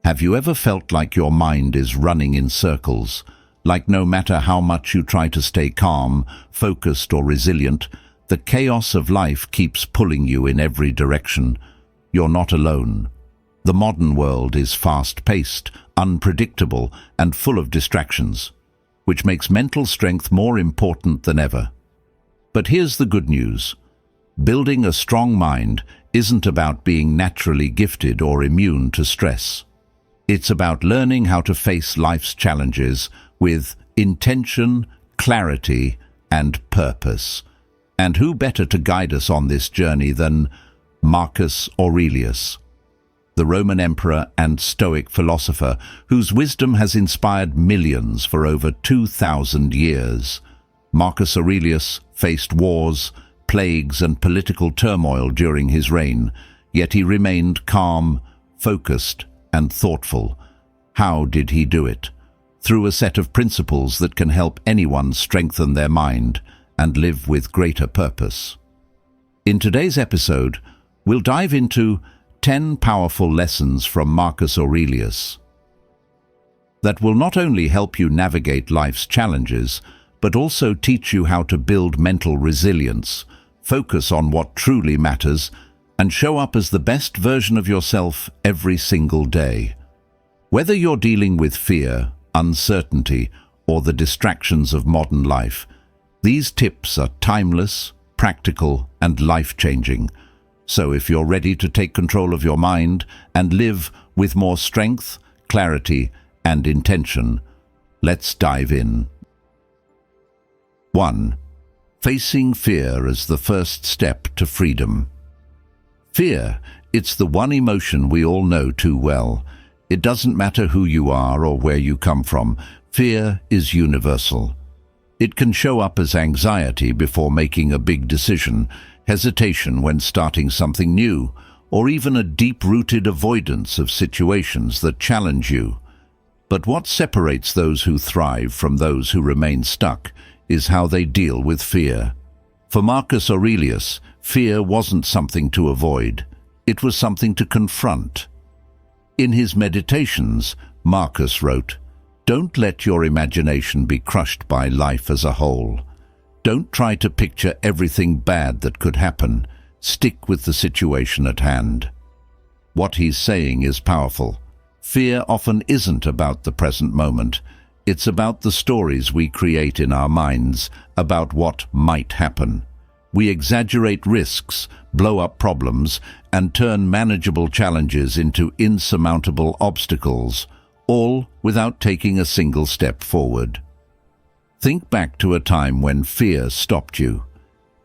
Have you ever felt like your mind is running in circles? Like no matter how much you try to stay calm, focused or resilient, the chaos of life keeps pulling you in every direction. You're not alone. The modern world is fast-paced, unpredictable, and full of distractions, which makes mental strength more important than ever. But here's the good news. Building a strong mind isn't about being naturally gifted or immune to stress. It's about learning how to face life's challenges with intention, clarity, and purpose. And who better to guide us on this journey than Marcus Aurelius, the Roman emperor and Stoic philosopher whose wisdom has inspired millions for over 2,000 years. Marcus Aurelius faced wars, plagues, and political turmoil during his reign, yet he remained calm, focused, and thoughtful. How did he do it? Through a set of principles that can help anyone strengthen their mind and live with greater purpose. In today's episode, we'll dive into 10 powerful lessons from Marcus Aurelius that will not only help you navigate life's challenges, but also teach you how to build mental resilience, focus on what truly matters, and show up as the best version of yourself every single day. Whether you're dealing with fear, uncertainty, or the distractions of modern life, these tips are timeless, practical, and life-changing. So if you're ready to take control of your mind and live with more strength, clarity, and intention, let's dive in. 1. Facing fear as the first step to freedom. Fear, it's the one emotion we all know too well. It doesn't matter who you are or where you come from. Fear is universal. It can show up as anxiety before making a big decision, hesitation when starting something new, or even a deep-rooted avoidance of situations that challenge you. But what separates those who thrive from those who remain stuck is how they deal with fear. For Marcus Aurelius, fear wasn't something to avoid. It was something to confront. In his Meditations, Marcus wrote, "Don't let your imagination be crushed by life as a whole. Don't try to picture everything bad that could happen. Stick with the situation at hand." What he's saying is powerful. Fear often isn't about the present moment. It's about the stories we create in our minds about what might happen. We exaggerate risks, blow up problems, and turn manageable challenges into insurmountable obstacles, all without taking a single step forward. Think back to a time when fear stopped you.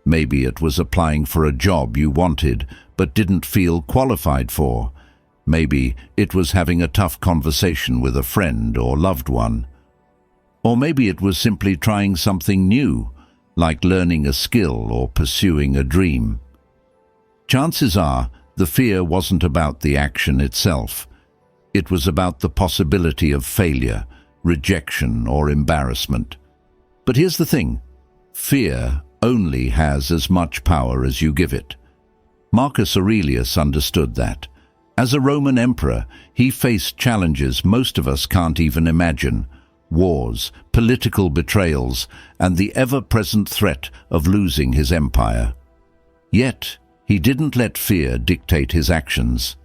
Maybe it was applying for a job you wanted but didn't feel qualified for. Maybe it was having a tough conversation with a friend or loved one. Or maybe it was simply trying something new, like learning a skill or pursuing a dream. Chances are the fear wasn't about the action itself. It was about the possibility of failure, rejection, or embarrassment. But here's the thing. Fear only has as much power as you give it. Marcus Aurelius understood that. As a Roman emperor, he faced challenges most of us can't even imagine. Wars, political betrayals, and the ever-present threat of losing his empire. Yet, he didn't let fear dictate his actions.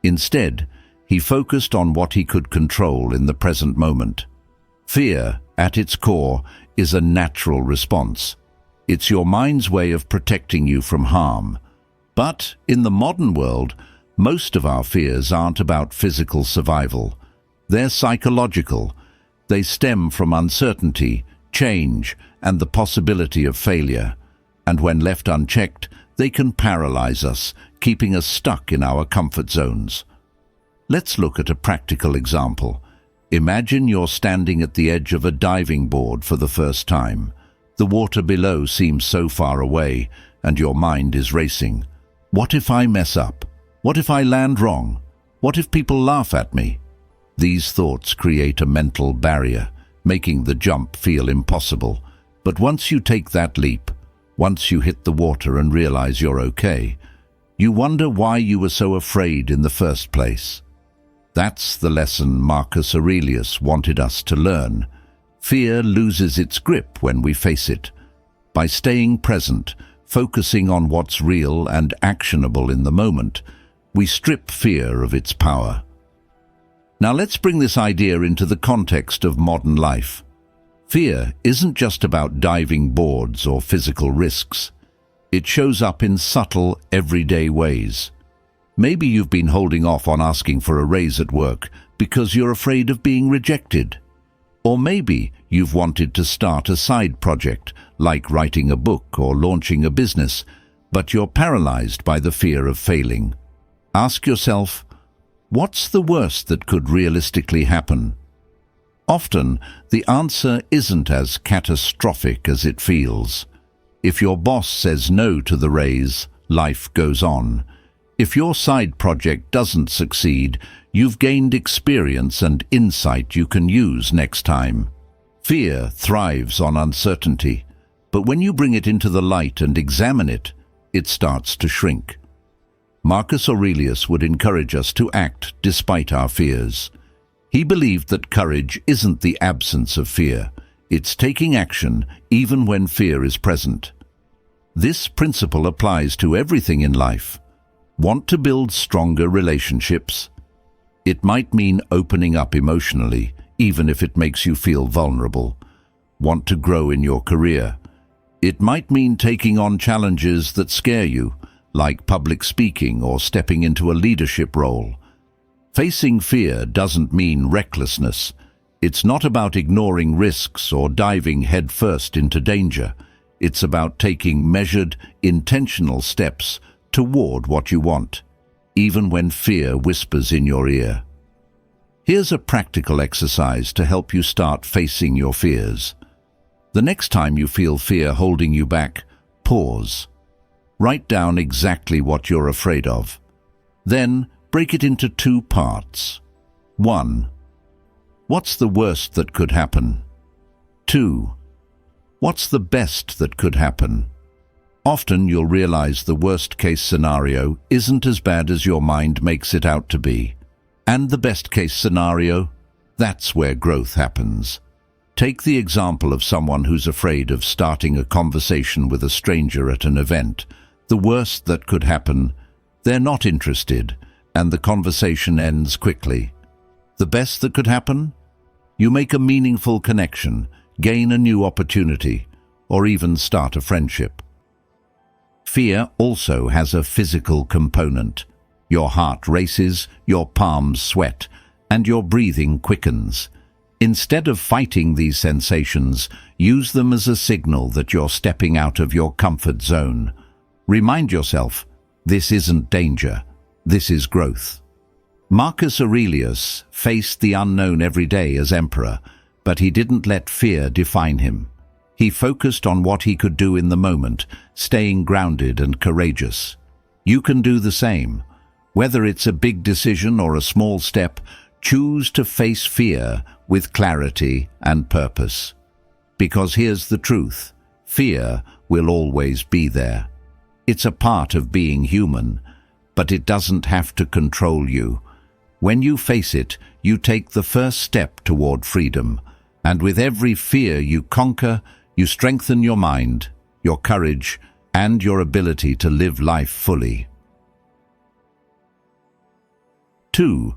Instead, he focused on what he could control in the present moment. Fear, at its core, is a natural response. It's your mind's way of protecting you from harm. But, in the modern world, most of our fears aren't about physical survival. They're psychological. They stem from uncertainty, change, and the possibility of failure. And when left unchecked, they can paralyze us, keeping us stuck in our comfort zones. Let's look at a practical example. Imagine you're standing at the edge of a diving board for the first time. The water below seems so far away, and your mind is racing. What if I mess up? What if I land wrong? What if people laugh at me? These thoughts create a mental barrier, making the jump feel impossible. But once you take that leap, once you hit the water and realize you're okay, you wonder why you were so afraid in the first place. That's the lesson Marcus Aurelius wanted us to learn. Fear loses its grip when we face it. By staying present, focusing on what's real and actionable in the moment, we strip fear of its power. Now let's bring this idea into the context of modern life. Fear isn't just about diving boards or physical risks. It shows up in subtle, everyday ways. Maybe you've been holding off on asking for a raise at work because you're afraid of being rejected. Or maybe you've wanted to start a side project, like writing a book or launching a business, but you're paralyzed by the fear of failing. Ask yourself, what's the worst that could realistically happen? Often, the answer isn't as catastrophic as it feels. If your boss says no to the raise, life goes on. If your side project doesn't succeed, you've gained experience and insight you can use next time. Fear thrives on uncertainty, but when you bring it into the light and examine it, it starts to shrink. Marcus Aurelius would encourage us to act despite our fears. He believed that courage isn't the absence of fear. It's taking action even when fear is present. This principle applies to everything in life. Want to build stronger relationships? It might mean opening up emotionally, even if it makes you feel vulnerable. Want to grow in your career? It might mean taking on challenges that scare you, like public speaking or stepping into a leadership role. Facing fear doesn't mean recklessness. It's not about ignoring risks or diving headfirst into danger. It's about taking measured, intentional steps toward what you want, even when fear whispers in your ear. Here's a practical exercise to help you start facing your fears. The next time you feel fear holding you back, pause. Write down exactly what you're afraid of. Then, break it into 2 parts. 1. What's the worst that could happen? 2. What's the best that could happen? Often you'll realize the worst-case scenario isn't as bad as your mind makes it out to be. And the best-case scenario? That's where growth happens. Take the example of someone who's afraid of starting a conversation with a stranger at an event. The worst that could happen, they're not interested, and the conversation ends quickly. The best that could happen? You make a meaningful connection, gain a new opportunity, or even start a friendship. Fear also has a physical component. Your heart races, your palms sweat, and your breathing quickens. Instead of fighting these sensations, use them as a signal that you're stepping out of your comfort zone. Remind yourself, this isn't danger, this is growth. Marcus Aurelius faced the unknown every day as emperor, but he didn't let fear define him. He focused on what he could do in the moment, staying grounded and courageous. You can do the same. Whether it's a big decision or a small step, choose to face fear with clarity and purpose. Because here's the truth, fear will always be there. It's a part of being human, but it doesn't have to control you. When you face it, you take the first step toward freedom, and with every fear you conquer, you strengthen your mind, your courage, and your ability to live life fully. 2.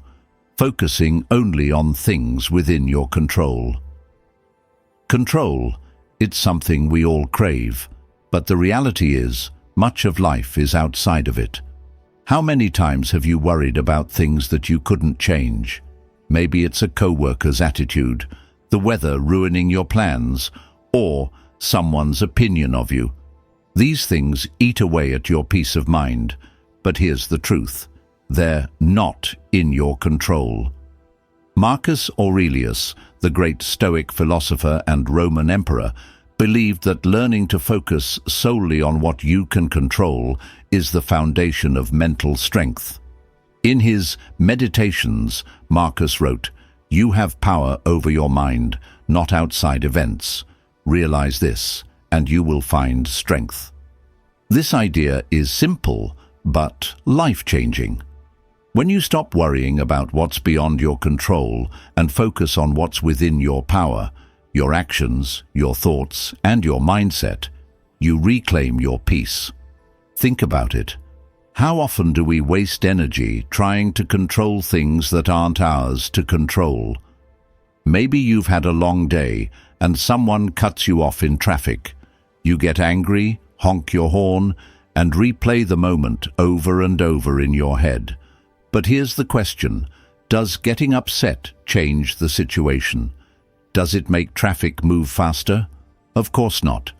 Focusing only on things within your control. Control, it's something we all crave, but the reality is, much of life is outside of it. How many times have you worried about things that you couldn't change? Maybe it's a coworker's attitude, the weather ruining your plans, or someone's opinion of you. These things eat away at your peace of mind, but here's the truth. They're not in your control. Marcus Aurelius, the great Stoic philosopher and Roman emperor, believed that learning to focus solely on what you can control is the foundation of mental strength. In his Meditations, Marcus wrote, "You have power over your mind, not outside events. Realize this, and you will find strength." This idea is simple, but life-changing. When you stop worrying about what's beyond your control and focus on what's within your power, your actions, your thoughts, and your mindset, you reclaim your peace. Think about it. How often do we waste energy trying to control things that aren't ours to control? Maybe you've had a long day and someone cuts you off in traffic. You get angry, honk your horn, and replay the moment over and over in your head. But here's the question: does getting upset change the situation? Does it make traffic move faster? Of course not.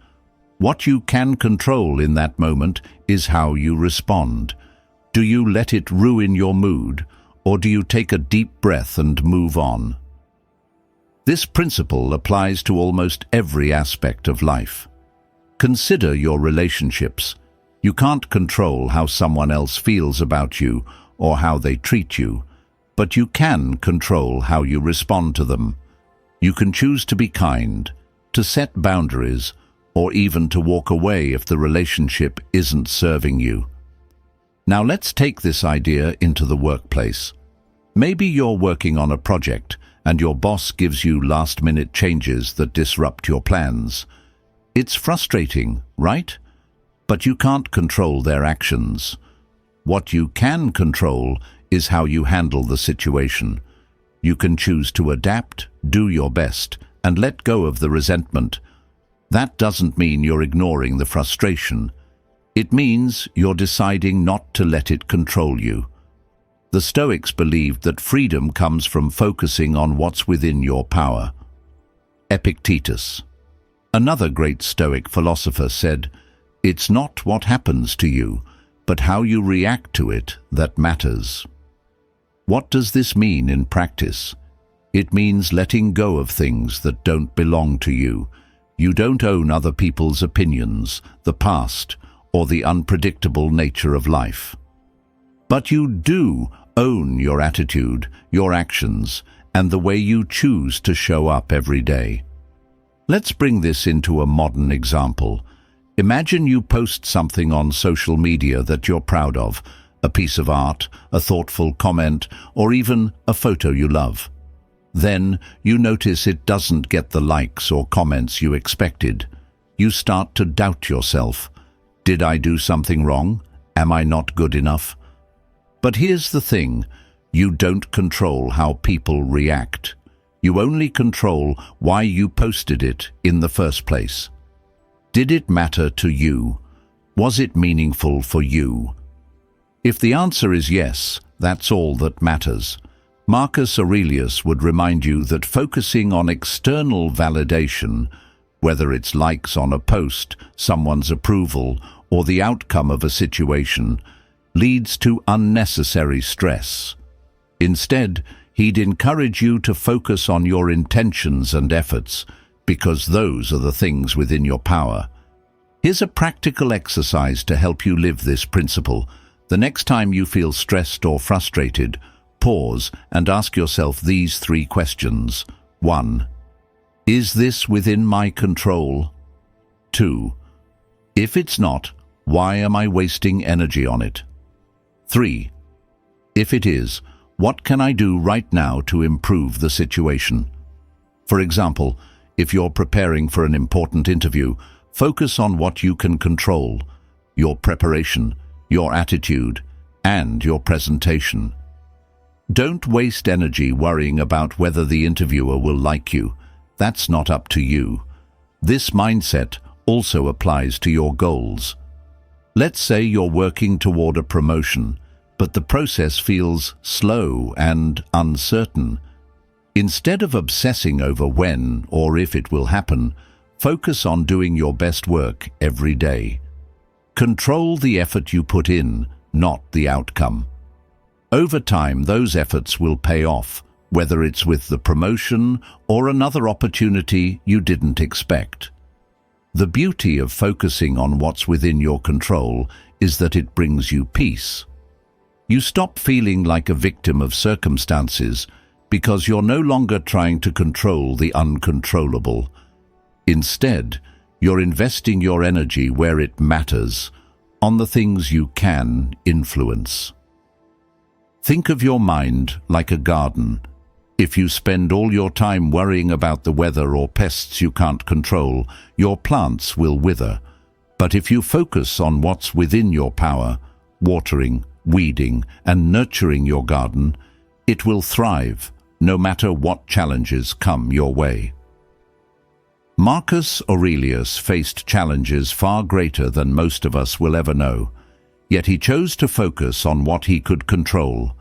What you can control in that moment is how you respond. Do you let it ruin your mood, or do you take a deep breath and move on? This principle applies to almost every aspect of life. Consider your relationships. You can't control how someone else feels about you or how they treat you, but you can control how you respond to them. You can choose to be kind, to set boundaries, or even to walk away if the relationship isn't serving you. Now let's take this idea into the workplace. Maybe you're working on a project and your boss gives you last-minute changes that disrupt your plans. It's frustrating, right? But you can't control their actions. What you can control is how you handle the situation. You can choose to adapt, do your best, and let go of the resentment. That doesn't mean you're ignoring the frustration. It means you're deciding not to let it control you. The Stoics believed that freedom comes from focusing on what's within your power. Epictetus, another great Stoic philosopher, said, "It's not what happens to you, but how you react to it that matters." What does this mean in practice? It means letting go of things that don't belong to you. You don't own other people's opinions, the past, or the unpredictable nature of life. But you do own your attitude, your actions, and the way you choose to show up every day. Let's bring this into a modern example. Imagine you post something on social media that you're proud of, a piece of art, a thoughtful comment, or even a photo you love. Then you notice it doesn't get the likes or comments you expected. You start to doubt yourself. Did I do something wrong? Am I not good enough? But here's the thing: you don't control how people react. You only control why you posted it in the first place. Did it matter to you? Was it meaningful for you? If the answer is yes, that's all that matters. Marcus Aurelius would remind you that focusing on external validation, whether it's likes on a post, someone's approval, or the outcome of a situation, leads to unnecessary stress. Instead, he'd encourage you to focus on your intentions and efforts, because those are the things within your power. Here's a practical exercise to help you live this principle. The next time you feel stressed or frustrated, pause and ask yourself these 3 questions. 1. Is this within my control? 2. If it's not, why am I wasting energy on it? 3. If it is, what can I do right now to improve the situation? For example, if you're preparing for an important interview, focus on what you can control: your preparation, your attitude, and your presentation. Don't waste energy worrying about whether the interviewer will like you. That's not up to you. This mindset also applies to your goals. Let's say you're working toward a promotion, but the process feels slow and uncertain. Instead of obsessing over when or if it will happen, focus on doing your best work every day. Control the effort you put in, not the outcome. Over time, those efforts will pay off, whether it's with the promotion or another opportunity you didn't expect. The beauty of focusing on what's within your control is that it brings you peace. You stop feeling like a victim of circumstances because you're no longer trying to control the uncontrollable. Instead, you're investing your energy where it matters, on the things you can influence. Think of your mind like a garden. If you spend all your time worrying about the weather or pests you can't control, your plants will wither. But if you focus on what's within your power, watering, weeding, and nurturing your garden, it will thrive, no matter what challenges come your way. Marcus Aurelius faced challenges far greater than most of us will ever know, yet he chose to focus on what he could control: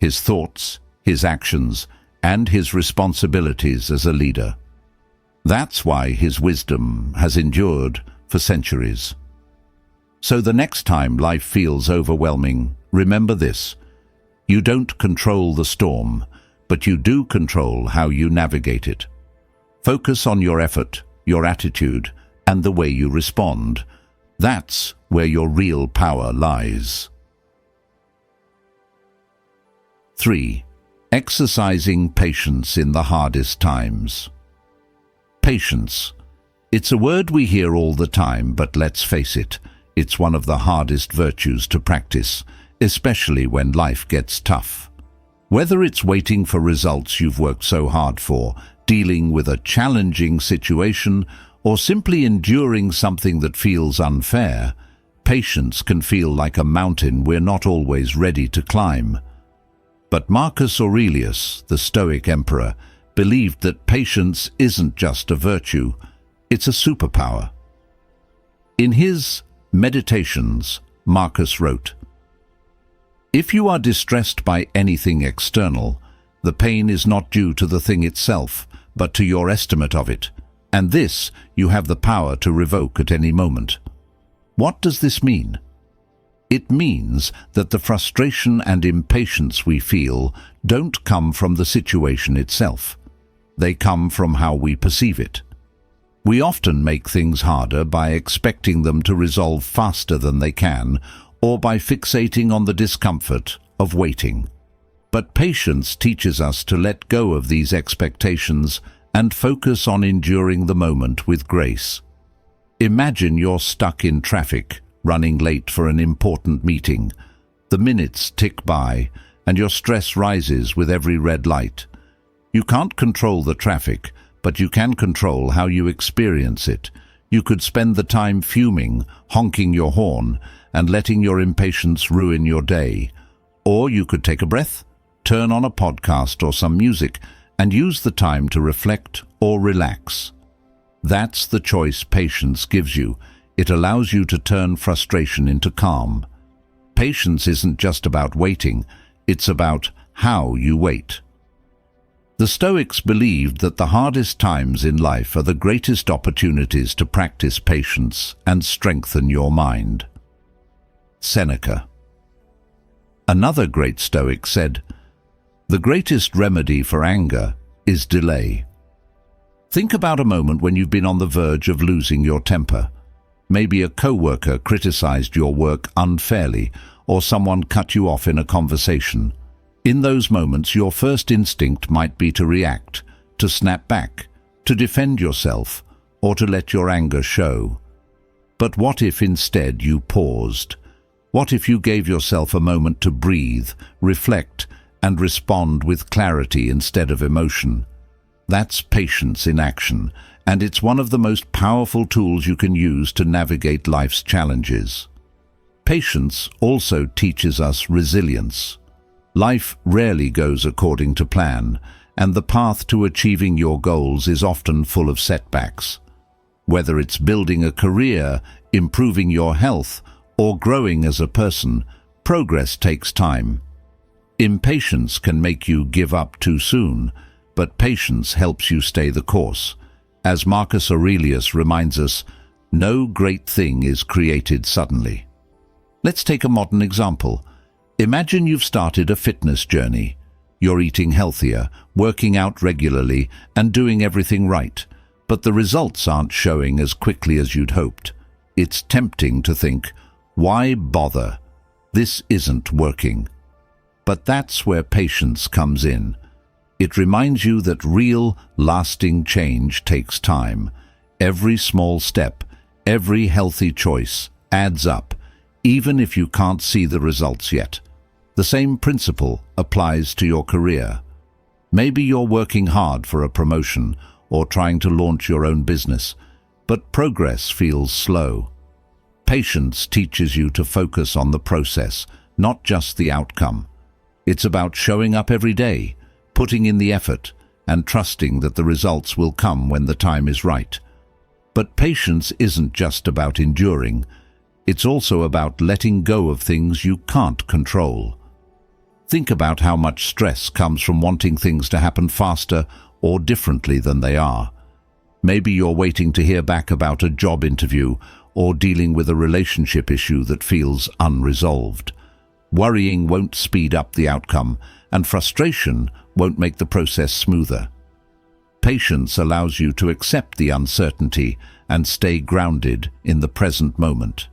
his thoughts, his actions, and his responsibilities as a leader. That's why his wisdom has endured for centuries. So the next time life feels overwhelming, remember this: you don't control the storm, but you do control how you navigate it. Focus on your effort, your attitude, and the way you respond. That's where your real power lies. 3. Exercising patience in the hardest times. Patience. It's a word we hear all the time, but let's face it, it's one of the hardest virtues to practice, especially when life gets tough. Whether it's waiting for results you've worked so hard for, dealing with a challenging situation, or simply enduring something that feels unfair, patience can feel like a mountain we're not always ready to climb. But Marcus Aurelius, the Stoic emperor, believed that patience isn't just a virtue, it's a superpower. In his Meditations, Marcus wrote, "If you are distressed by anything external, the pain is not due to the thing itself, but to your estimate of it, and this you have the power to revoke at any moment." What does this mean? It means that the frustration and impatience we feel don't come from the situation itself. They come from how we perceive it. We often make things harder by expecting them to resolve faster than they can, or by fixating on the discomfort of waiting. But patience teaches us to let go of these expectations and focus on enduring the moment with grace. Imagine you're stuck in traffic, running late for an important meeting. The minutes tick by, and your stress rises with every red light. You can't control the traffic, but you can control how you experience it. You could spend the time fuming, honking your horn, and letting your impatience ruin your day. Or you could take a breath, turn on a podcast or some music, and use the time to reflect or relax. That's the choice patience gives you. It allows you to turn frustration into calm. Patience isn't just about waiting, it's about how you wait. The Stoics believed that the hardest times in life are the greatest opportunities to practice patience and strengthen your mind. Seneca. Another great Stoic said, "The greatest remedy for anger is delay." Think about a moment when you've been on the verge of losing your temper. Maybe a coworker criticized your work unfairly, or someone cut you off in a conversation. In those moments, your first instinct might be to react, to snap back, to defend yourself, or to let your anger show. But what if instead you paused? What if you gave yourself a moment to breathe, reflect, and respond with clarity instead of emotion? That's patience in action, and it's one of the most powerful tools you can use to navigate life's challenges. Patience also teaches us resilience. Life rarely goes according to plan, and the path to achieving your goals is often full of setbacks. Whether it's building a career, improving your health, or growing as a person, progress takes time. Impatience can make you give up too soon, but patience helps you stay the course. As Marcus Aurelius reminds us, no great thing is created suddenly. Let's take a modern example. Imagine you've started a fitness journey. You're eating healthier, working out regularly, and doing everything right, but the results aren't showing as quickly as you'd hoped. It's tempting to think, why bother? This isn't working. But that's where patience comes in. It reminds you that real, lasting change takes time. Every small step, every healthy choice adds up, even if you can't see the results yet. The same principle applies to your career. Maybe you're working hard for a promotion or trying to launch your own business, but progress feels slow. Patience teaches you to focus on the process, not just the outcome. It's about showing up every day, putting in the effort, and trusting that the results will come when the time is right. But patience isn't just about enduring. It's also about letting go of things you can't control. Think about how much stress comes from wanting things to happen faster or differently than they are. Maybe you're waiting to hear back about a job interview or dealing with a relationship issue that feels unresolved. Worrying won't speed up the outcome, and frustration won't make the process smoother. Patience allows you to accept the uncertainty and stay grounded in the present moment.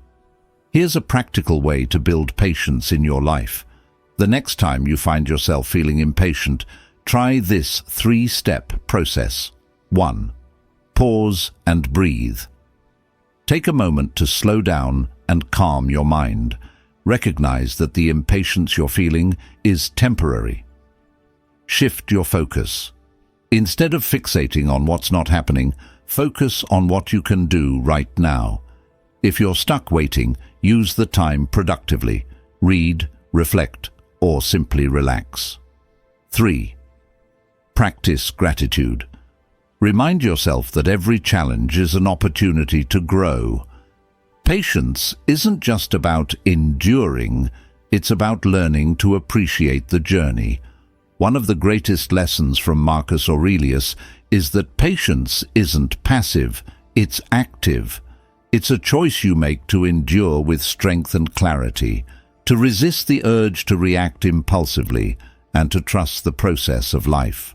Here's a practical way to build patience in your life. The next time you find yourself feeling impatient, try this 3-step process. 1. Pause and breathe. Take a moment to slow down and calm your mind. Recognize that the impatience you're feeling is temporary. Shift your focus. Instead of fixating on what's not happening, focus on what you can do right now. If you're stuck waiting, use the time productively. Read, reflect, or simply relax. 3. Practice gratitude. Remind yourself that every challenge is an opportunity to grow. Patience isn't just about enduring, it's about learning to appreciate the journey. One of the greatest lessons from Marcus Aurelius is that patience isn't passive, it's active. It's a choice you make to endure with strength and clarity, to resist the urge to react impulsively, and to trust the process of life.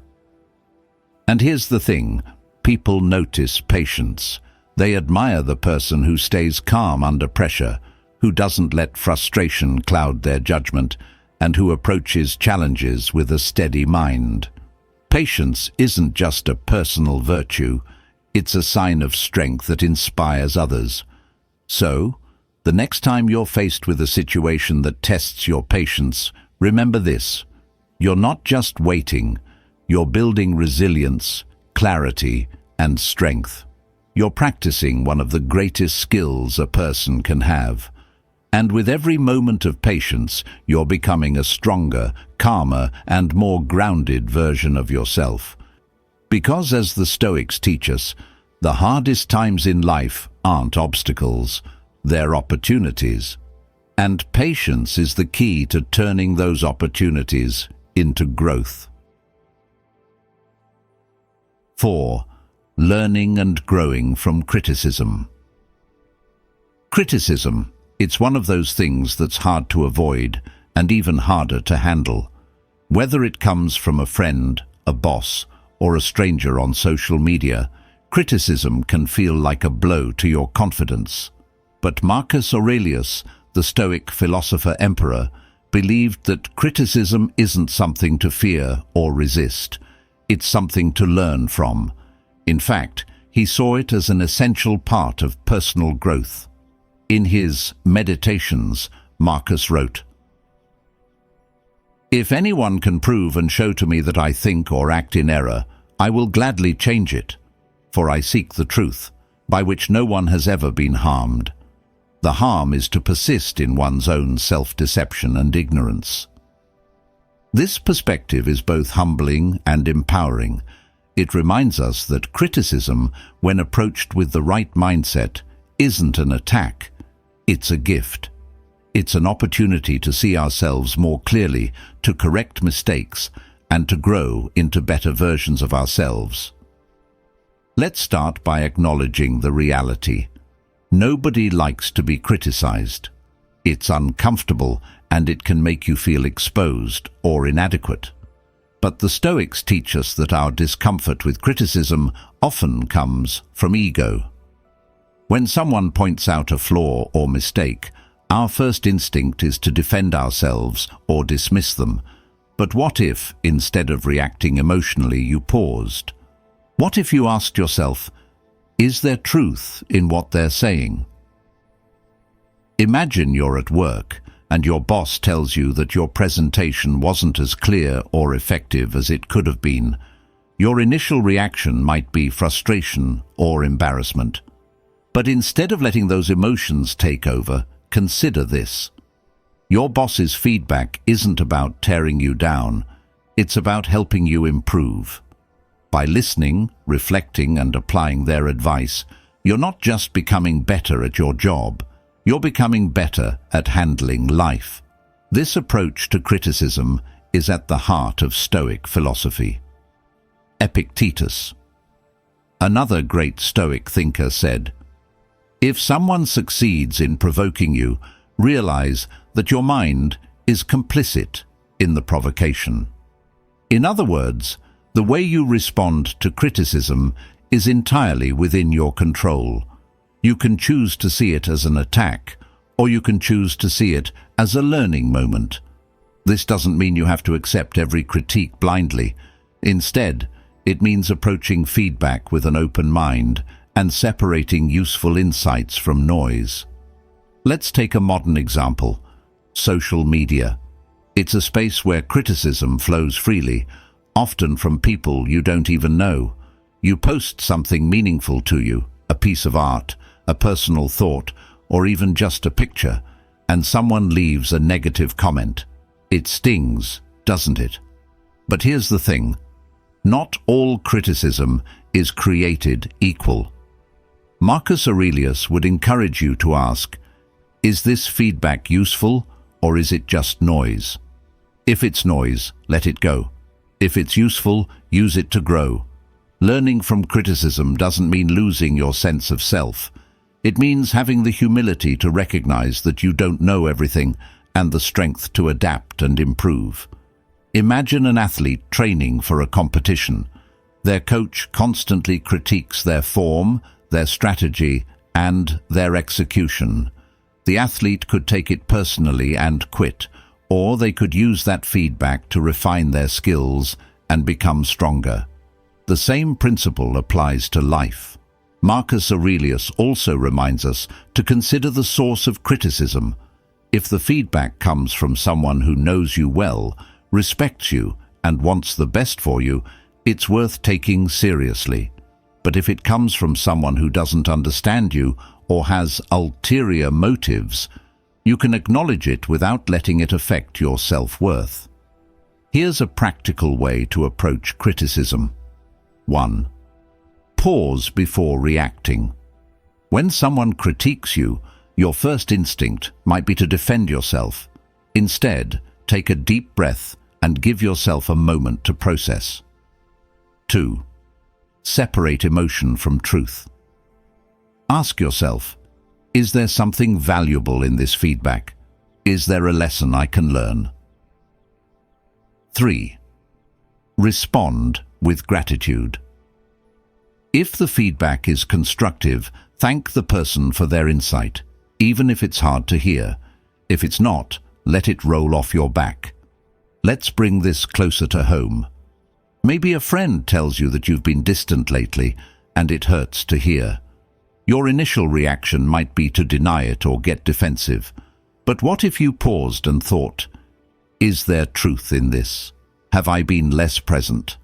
And here's the thing, people notice patience. They admire the person who stays calm under pressure, who doesn't let frustration cloud their judgment, and who approaches challenges with a steady mind. Patience isn't just a personal virtue, it's a sign of strength that inspires others. So, the next time you're faced with a situation that tests your patience, remember this: you're not just waiting, you're building resilience, clarity, and strength. You're practicing one of the greatest skills a person can have. And with every moment of patience, you're becoming a stronger, calmer, and more grounded version of yourself. Because, as the Stoics teach us, the hardest times in life aren't obstacles, they're opportunities. And patience is the key to turning those opportunities into growth. 4. Learning and growing from criticism. Criticism, it's one of those things that's hard to avoid and even harder to handle. Whether it comes from a friend, a boss, or a stranger on social media, criticism can feel like a blow to your confidence. But Marcus Aurelius, the Stoic philosopher-emperor, believed that criticism isn't something to fear or resist. It's something to learn from. In fact, he saw it as an essential part of personal growth. In his Meditations, Marcus wrote, "If anyone can prove and show to me that I think or act in error, I will gladly change it, for I seek the truth, by which no one has ever been harmed. The harm is to persist in one's own self-deception and ignorance." This perspective is both humbling and empowering. It reminds us that criticism, when approached with the right mindset, isn't an attack, it's a gift. It's an opportunity to see ourselves more clearly, to correct mistakes, and to grow into better versions of ourselves. Let's start by acknowledging the reality. Nobody likes to be criticized. It's uncomfortable, and it can make you feel exposed or inadequate. But the Stoics teach us that our discomfort with criticism often comes from ego. When someone points out a flaw or mistake, our first instinct is to defend ourselves or dismiss them. But what if, instead of reacting emotionally, you paused? What if you asked yourself, is there truth in what they're saying? Imagine you're at work and your boss tells you that your presentation wasn't as clear or effective as it could have been, your initial reaction might be frustration or embarrassment. But instead of letting those emotions take over, consider this. Your boss's feedback isn't about tearing you down, it's about helping you improve. By listening, reflecting, and applying their advice, you're not just becoming better at your job, you're becoming better at handling life. This approach to criticism is at the heart of Stoic philosophy. Epictetus, another great Stoic thinker, said, "If someone succeeds in provoking you, realize that your mind is complicit in the provocation." In other words, the way you respond to criticism is entirely within your control. You can choose to see it as an attack, or you can choose to see it as a learning moment. This doesn't mean you have to accept every critique blindly. Instead, it means approaching feedback with an open mind and separating useful insights from noise. Let's take a modern example: social media. It's a space where criticism flows freely, often from people you don't even know. You post something meaningful to you, a piece of art, a personal thought, or even just a picture, and someone leaves a negative comment. It stings, doesn't it? But here's the thing: not all criticism is created equal. Marcus Aurelius would encourage you to ask, is this feedback useful, or is it just noise? If it's noise, let it go. If it's useful, use it to grow. Learning from criticism doesn't mean losing your sense of self. It means having the humility to recognize that you don't know everything and the strength to adapt and improve. Imagine an athlete training for a competition. Their coach constantly critiques their form, their strategy, and their execution. The athlete could take it personally and quit, or they could use that feedback to refine their skills and become stronger. The same principle applies to life. Marcus Aurelius also reminds us to consider the source of criticism. If the feedback comes from someone who knows you well, respects you, and wants the best for you, it's worth taking seriously. But if it comes from someone who doesn't understand you or has ulterior motives, you can acknowledge it without letting it affect your self-worth. Here's a practical way to approach criticism. 1. Pause before reacting. When someone critiques you, your first instinct might be to defend yourself. Instead, take a deep breath and give yourself a moment to process. 2. Separate emotion from truth. Ask yourself, is there something valuable in this feedback? Is there a lesson I can learn? 3. Respond with gratitude. If the feedback is constructive, thank the person for their insight, even if it's hard to hear. If it's not, let it roll off your back. Let's bring this closer to home. Maybe a friend tells you that you've been distant lately, and it hurts to hear. Your initial reaction might be to deny it or get defensive. But what if you paused and thought, is there truth in this? Have I been less present?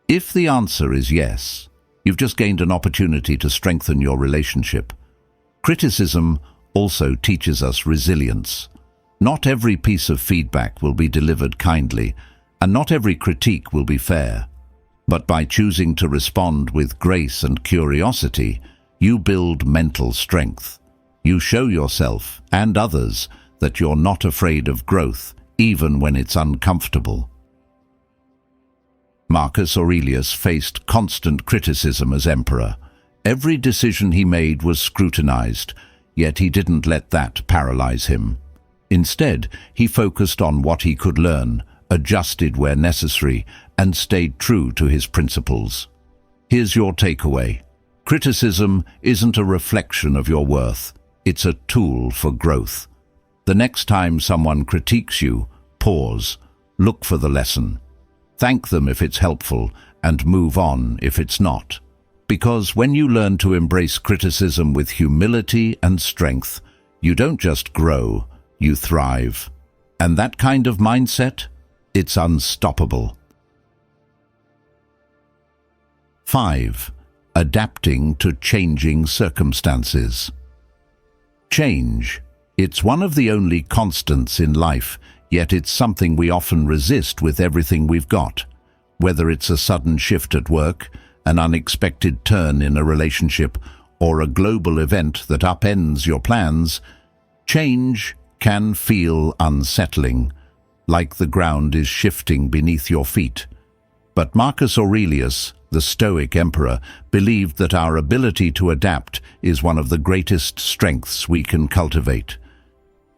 If the answer is yes, you've just gained an opportunity to strengthen your relationship. Criticism also teaches us resilience. Not every piece of feedback will be delivered kindly, and not every critique will be fair. But by choosing to respond with grace and curiosity, you build mental strength. You show yourself and others that you're not afraid of growth, even when it's uncomfortable. Marcus Aurelius faced constant criticism as emperor. Every decision he made was scrutinized, yet he didn't let that paralyze him. Instead, he focused on what he could learn, adjusted where necessary, and stayed true to his principles. Here's your takeaway. Criticism isn't a reflection of your worth. It's a tool for growth. The next time someone critiques you, pause, look for the lesson. Thank them if it's helpful, and move on if it's not. Because when you learn to embrace criticism with humility and strength, you don't just grow, you thrive. And that kind of mindset, it's unstoppable. 5. Adapting to changing circumstances. Change. It's one of the only constants in life, yet it's something we often resist with everything we've got. Whether it's a sudden shift at work, an unexpected turn in a relationship, or a global event that upends your plans, change can feel unsettling, like the ground is shifting beneath your feet. But Marcus Aurelius, the Stoic emperor, believed that our ability to adapt is one of the greatest strengths we can cultivate.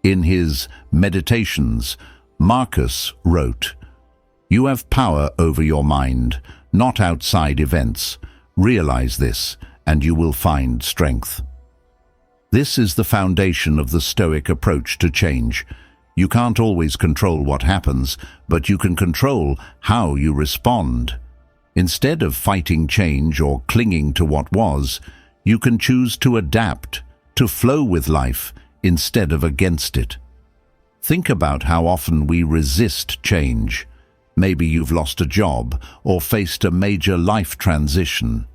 In his Meditations, Marcus wrote, "You have power over your mind, not outside events. Realize this, and you will find strength." This is the foundation of the Stoic approach to change. You can't always control what happens, but you can control how you respond. Instead of fighting change or clinging to what was, you can choose to adapt, to flow with life instead of against it. Think about how often we resist change. Maybe you've lost a job or faced a major life transition.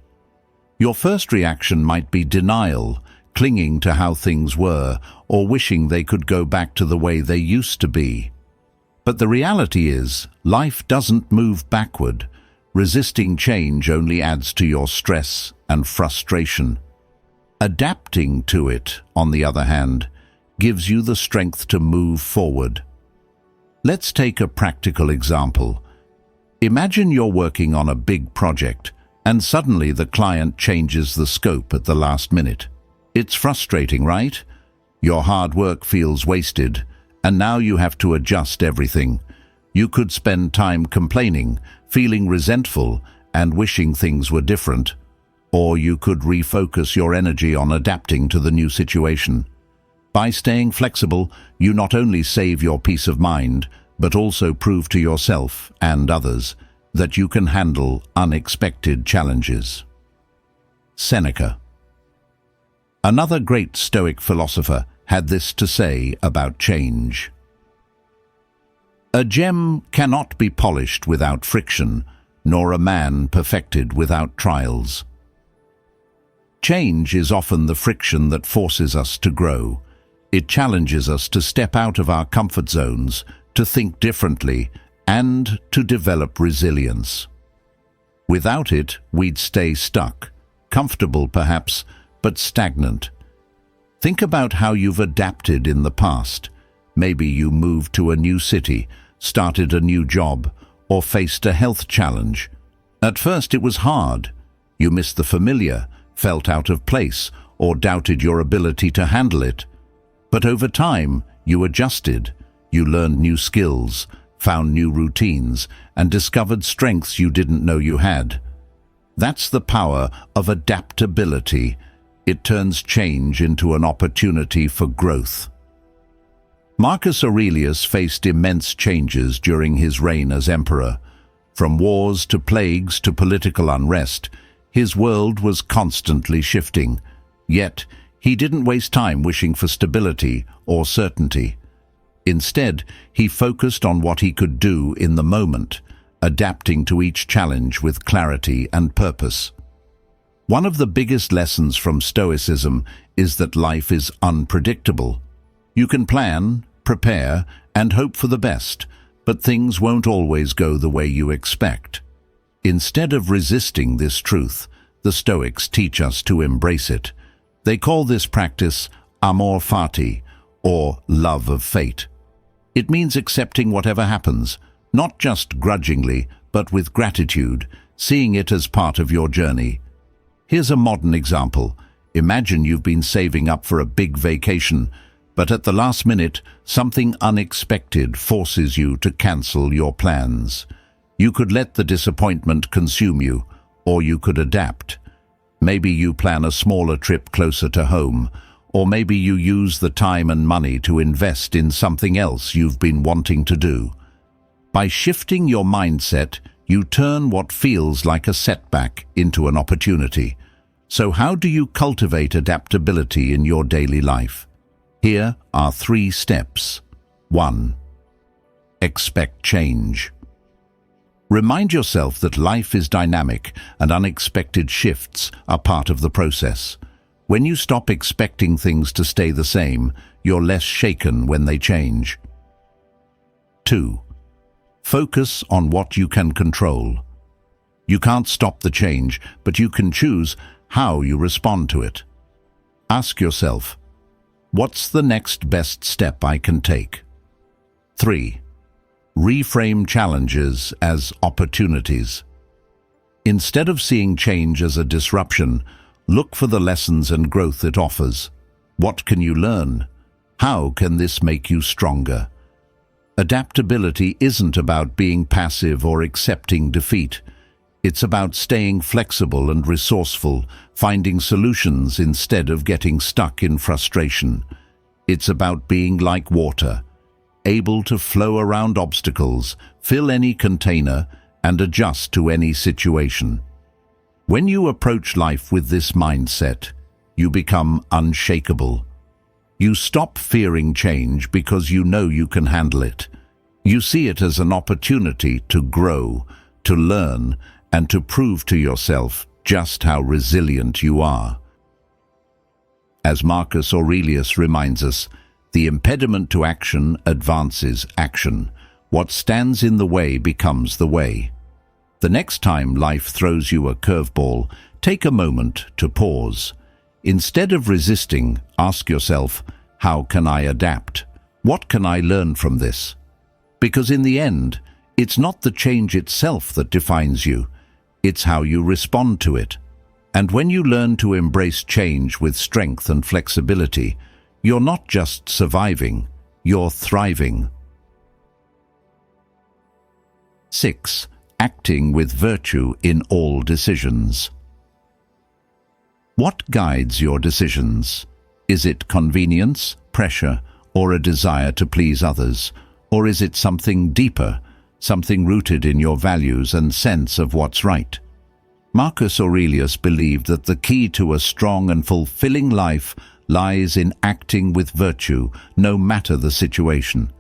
Your first reaction might be denial, clinging to how things were, or wishing they could go back to the way they used to be. But the reality is, life doesn't move backward. Resisting change only adds to your stress and frustration. Adapting to it, on the other hand, gives you the strength to move forward. Let's take a practical example. Imagine you're working on a big project, and suddenly the client changes the scope at the last minute. It's frustrating, right? Your hard work feels wasted, and now you have to adjust everything. You could spend time complaining, feeling resentful, and wishing things were different. Or you could refocus your energy on adapting to the new situation. By staying flexible, you not only save your peace of mind, but also prove to yourself and others that you can handle unexpected challenges. Seneca. Another great Stoic philosopher had this to say about change. "A gem cannot be polished without friction, nor a man perfected without trials." Change is often the friction that forces us to grow. It challenges us to step out of our comfort zones, to think differently, and to develop resilience. Without it, we'd stay stuck, comfortable perhaps, but stagnant. Think about how you've adapted in the past. Maybe you moved to a new city, started a new job, or faced a health challenge. At first it was hard. You missed the familiar, felt out of place, or doubted your ability to handle it. But over time, you adjusted. You learned new skills, found new routines, and discovered strengths you didn't know you had. That's the power of adaptability. It turns change into an opportunity for growth. Marcus Aurelius faced immense changes during his reign as emperor. From wars to plagues to political unrest, his world was constantly shifting. Yet, he didn't waste time wishing for stability or certainty. Instead, he focused on what he could do in the moment, adapting to each challenge with clarity and purpose. One of the biggest lessons from Stoicism is that life is unpredictable. You can plan, prepare, and hope for the best, but things won't always go the way you expect. Instead of resisting this truth, the Stoics teach us to embrace it. They call this practice amor fati, or love of fate. It means accepting whatever happens, not just grudgingly, but with gratitude, seeing it as part of your journey. Here's a modern example. Imagine you've been saving up for a big vacation, but at the last minute, something unexpected forces you to cancel your plans. You could let the disappointment consume you, or you could adapt. Maybe you plan a smaller trip closer to home, or maybe you use the time and money to invest in something else you've been wanting to do. By shifting your mindset, you turn what feels like a setback into an opportunity. So how do you cultivate adaptability in your daily life? Here are 3 steps. 1. Expect change. Remind yourself that life is dynamic and unexpected shifts are part of the process. When you stop expecting things to stay the same, you're less shaken when they change. 2. Focus on what you can control. You can't stop the change, but you can choose how you respond to it. Ask yourself, what's the next best step I can take? 3. Reframe challenges as opportunities. Instead of seeing change as a disruption, look for the lessons and growth it offers. What can you learn? How can this make you stronger? Adaptability isn't about being passive or accepting defeat. It's about staying flexible and resourceful, finding solutions instead of getting stuck in frustration. It's about being like water, able to flow around obstacles, fill any container, and adjust to any situation. When you approach life with this mindset, you become unshakable. You stop fearing change because you know you can handle it. You see it as an opportunity to grow, to learn, and to prove to yourself just how resilient you are. As Marcus Aurelius reminds us, the impediment to action advances action. What stands in the way becomes the way. The next time life throws you a curveball, take a moment to pause. Instead of resisting, ask yourself, how can I adapt? What can I learn from this? Because in the end, it's not the change itself that defines you, it's how you respond to it. And when you learn to embrace change with strength and flexibility, you're not just surviving, you're thriving. 6. Acting with virtue in all decisions. What guides your decisions? Is it convenience, pressure, or a desire to please others? Or is it something deeper, something rooted in your values and sense of what's right? Marcus Aurelius believed that the key to a strong and fulfilling life lies in acting with virtue, no matter the situation.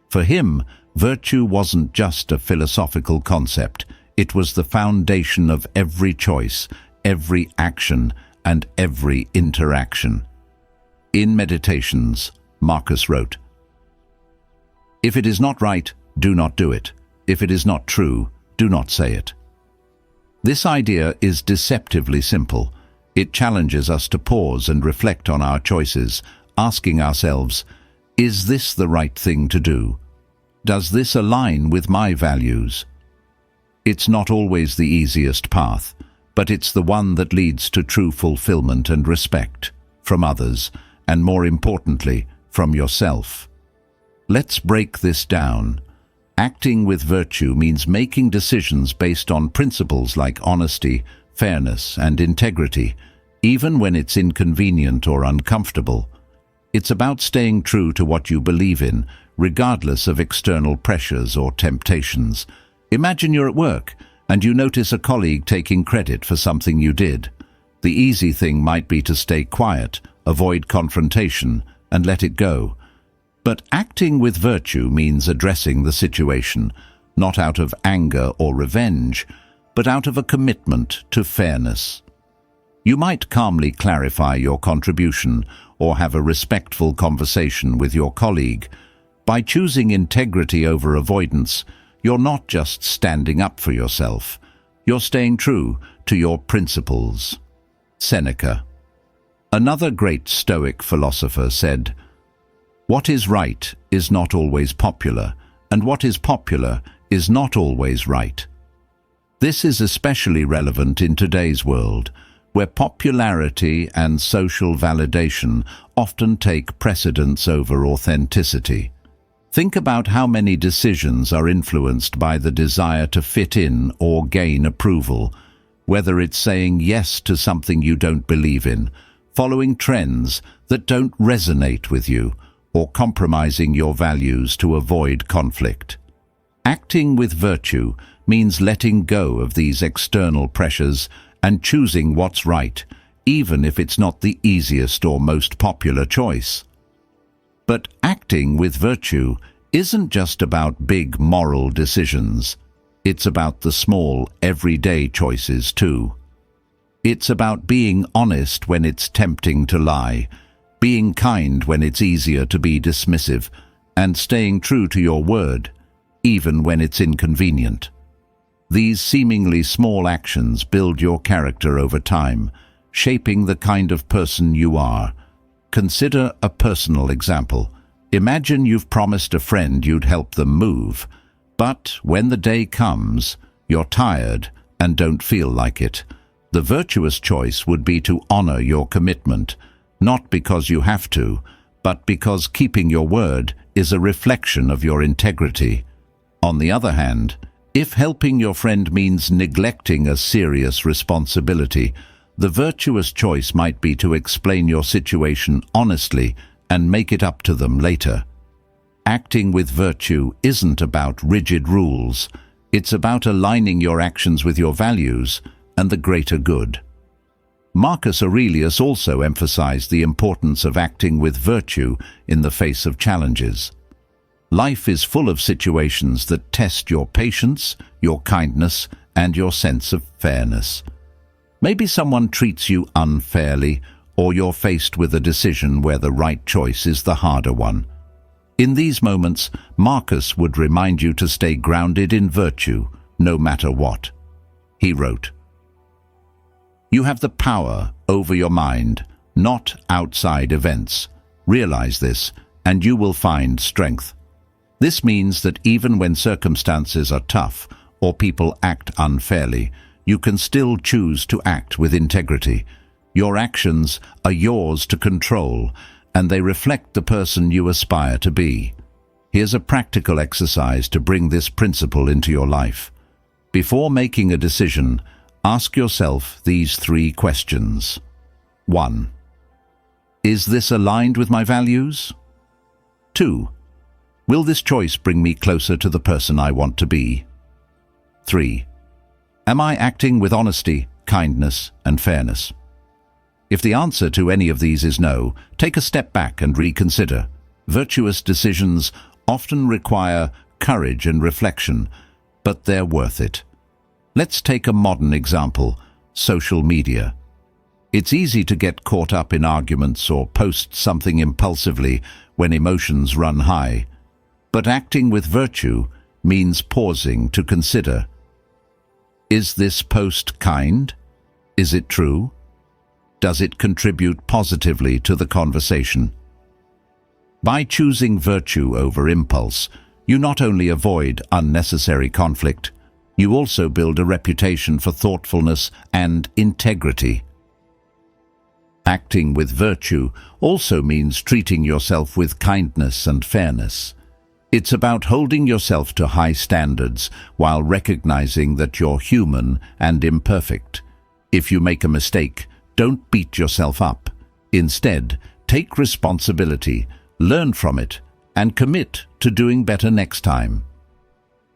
For him, virtue wasn't just a philosophical concept, it was the foundation of every choice, every action, and every interaction. In Meditations, Marcus wrote, "If it is not right, do not do it. If it is not true, do not say it." This idea is deceptively simple. It challenges us to pause and reflect on our choices, asking ourselves, is this the right thing to do? Does this align with my values? It's not always the easiest path, but it's the one that leads to true fulfillment and respect from others, and more importantly, from yourself. Let's break this down. Acting with virtue means making decisions based on principles like honesty, fairness, and integrity, even when it's inconvenient or uncomfortable. It's about staying true to what you believe in, regardless of external pressures or temptations. Imagine you're at work and you notice a colleague taking credit for something you did. The easy thing might be to stay quiet, avoid confrontation, and let it go. But acting with virtue means addressing the situation, not out of anger or revenge, but out of a commitment to fairness. You might calmly clarify your contribution or have a respectful conversation with your colleague. By choosing integrity over avoidance, you're not just standing up for yourself, you're staying true to your principles. Seneca, another great Stoic philosopher, said, "What is right is not always popular, and what is popular is not always right." This is especially relevant in today's world, where popularity and social validation often take precedence over authenticity. Think about how many decisions are influenced by the desire to fit in or gain approval, whether it's saying yes to something you don't believe in, following trends that don't resonate with you, or compromising your values to avoid conflict. Acting with virtue means letting go of these external pressures and choosing what's right, even if it's not the easiest or most popular choice. But acting with virtue isn't just about big moral decisions. It's about the small, everyday choices too. It's about being honest when it's tempting to lie, being kind when it's easier to be dismissive, and staying true to your word, even when it's inconvenient. These seemingly small actions build your character over time, shaping the kind of person you are. Consider a personal example. Imagine you've promised a friend you'd help them move, but when the day comes, you're tired and don't feel like it. The virtuous choice would be to honor your commitment, not because you have to, but because keeping your word is a reflection of your integrity. On the other hand, if helping your friend means neglecting a serious responsibility, the virtuous choice might be to explain your situation honestly and make it up to them later. Acting with virtue isn't about rigid rules. It's about aligning your actions with your values and the greater good. Marcus Aurelius also emphasized the importance of acting with virtue in the face of challenges. Life is full of situations that test your patience, your kindness, and your sense of fairness. Maybe someone treats you unfairly, or you're faced with a decision where the right choice is the harder one. In these moments, Marcus would remind you to stay grounded in virtue, no matter what. He wrote, "You have the power over your mind, not outside events. Realize this, and you will find strength." This means that even when circumstances are tough or people act unfairly, you can still choose to act with integrity. Your actions are yours to control, and they reflect the person you aspire to be. Here's a practical exercise to bring this principle into your life. Before making a decision, ask yourself these 3 questions. 1. Is this aligned with my values? 2. Will this choice bring me closer to the person I want to be? 3. Am I acting with honesty, kindness, and fairness? If the answer to any of these is no, take a step back and reconsider. Virtuous decisions often require courage and reflection, but they're worth it. Let's take a modern example: social media. It's easy to get caught up in arguments or post something impulsively when emotions run high. But acting with virtue means pausing to consider. Is this post kind? Is it true? Does it contribute positively to the conversation? By choosing virtue over impulse, you not only avoid unnecessary conflict, you also build a reputation for thoughtfulness and integrity. Acting with virtue also means treating yourself with kindness and fairness. It's about holding yourself to high standards while recognizing that you're human and imperfect. If you make a mistake, don't beat yourself up. Instead, take responsibility, learn from it, and commit to doing better next time.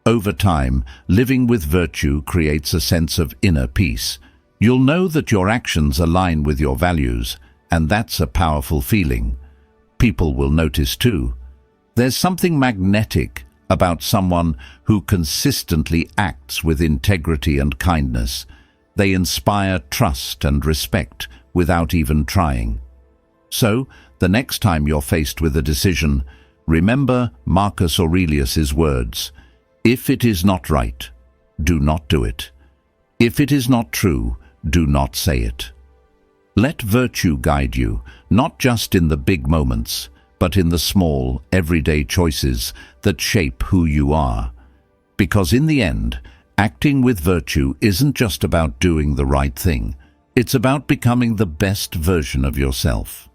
Over time, living with virtue creates a sense of inner peace. You'll know that your actions align with your values, and that's a powerful feeling. People will notice too. There's something magnetic about someone who consistently acts with integrity and kindness. They inspire trust and respect without even trying. So, the next time you're faced with a decision, remember Marcus Aurelius's words: "If it is not right, do not do it. If it is not true, do not say it." Let virtue guide you, not just in the big moments, but in the small, everyday choices that shape who you are. Because in the end, acting with virtue isn't just about doing the right thing. It's about becoming the best version of yourself.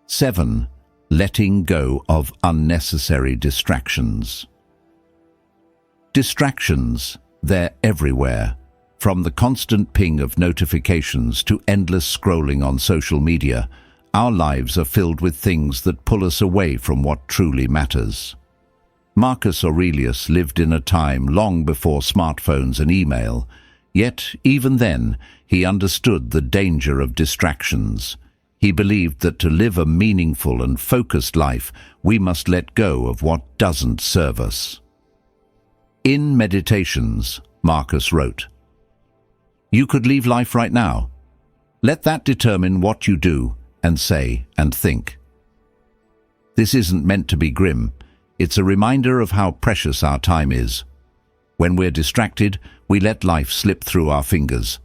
7. Letting go of unnecessary distractions. Distractions, they're everywhere. From the constant ping of notifications to endless scrolling on social media, our lives are filled with things that pull us away from what truly matters. Marcus Aurelius lived in a time long before smartphones and email, yet even then he understood the danger of distractions. He believed that to live a meaningful and focused life, we must let go of what doesn't serve us. In Meditations, Marcus wrote, "You could leave life right now. Let that determine what you do and say and think." This isn't meant to be grim. It's a reminder of how precious our time is. When we're distracted, we let life slip through our fingers.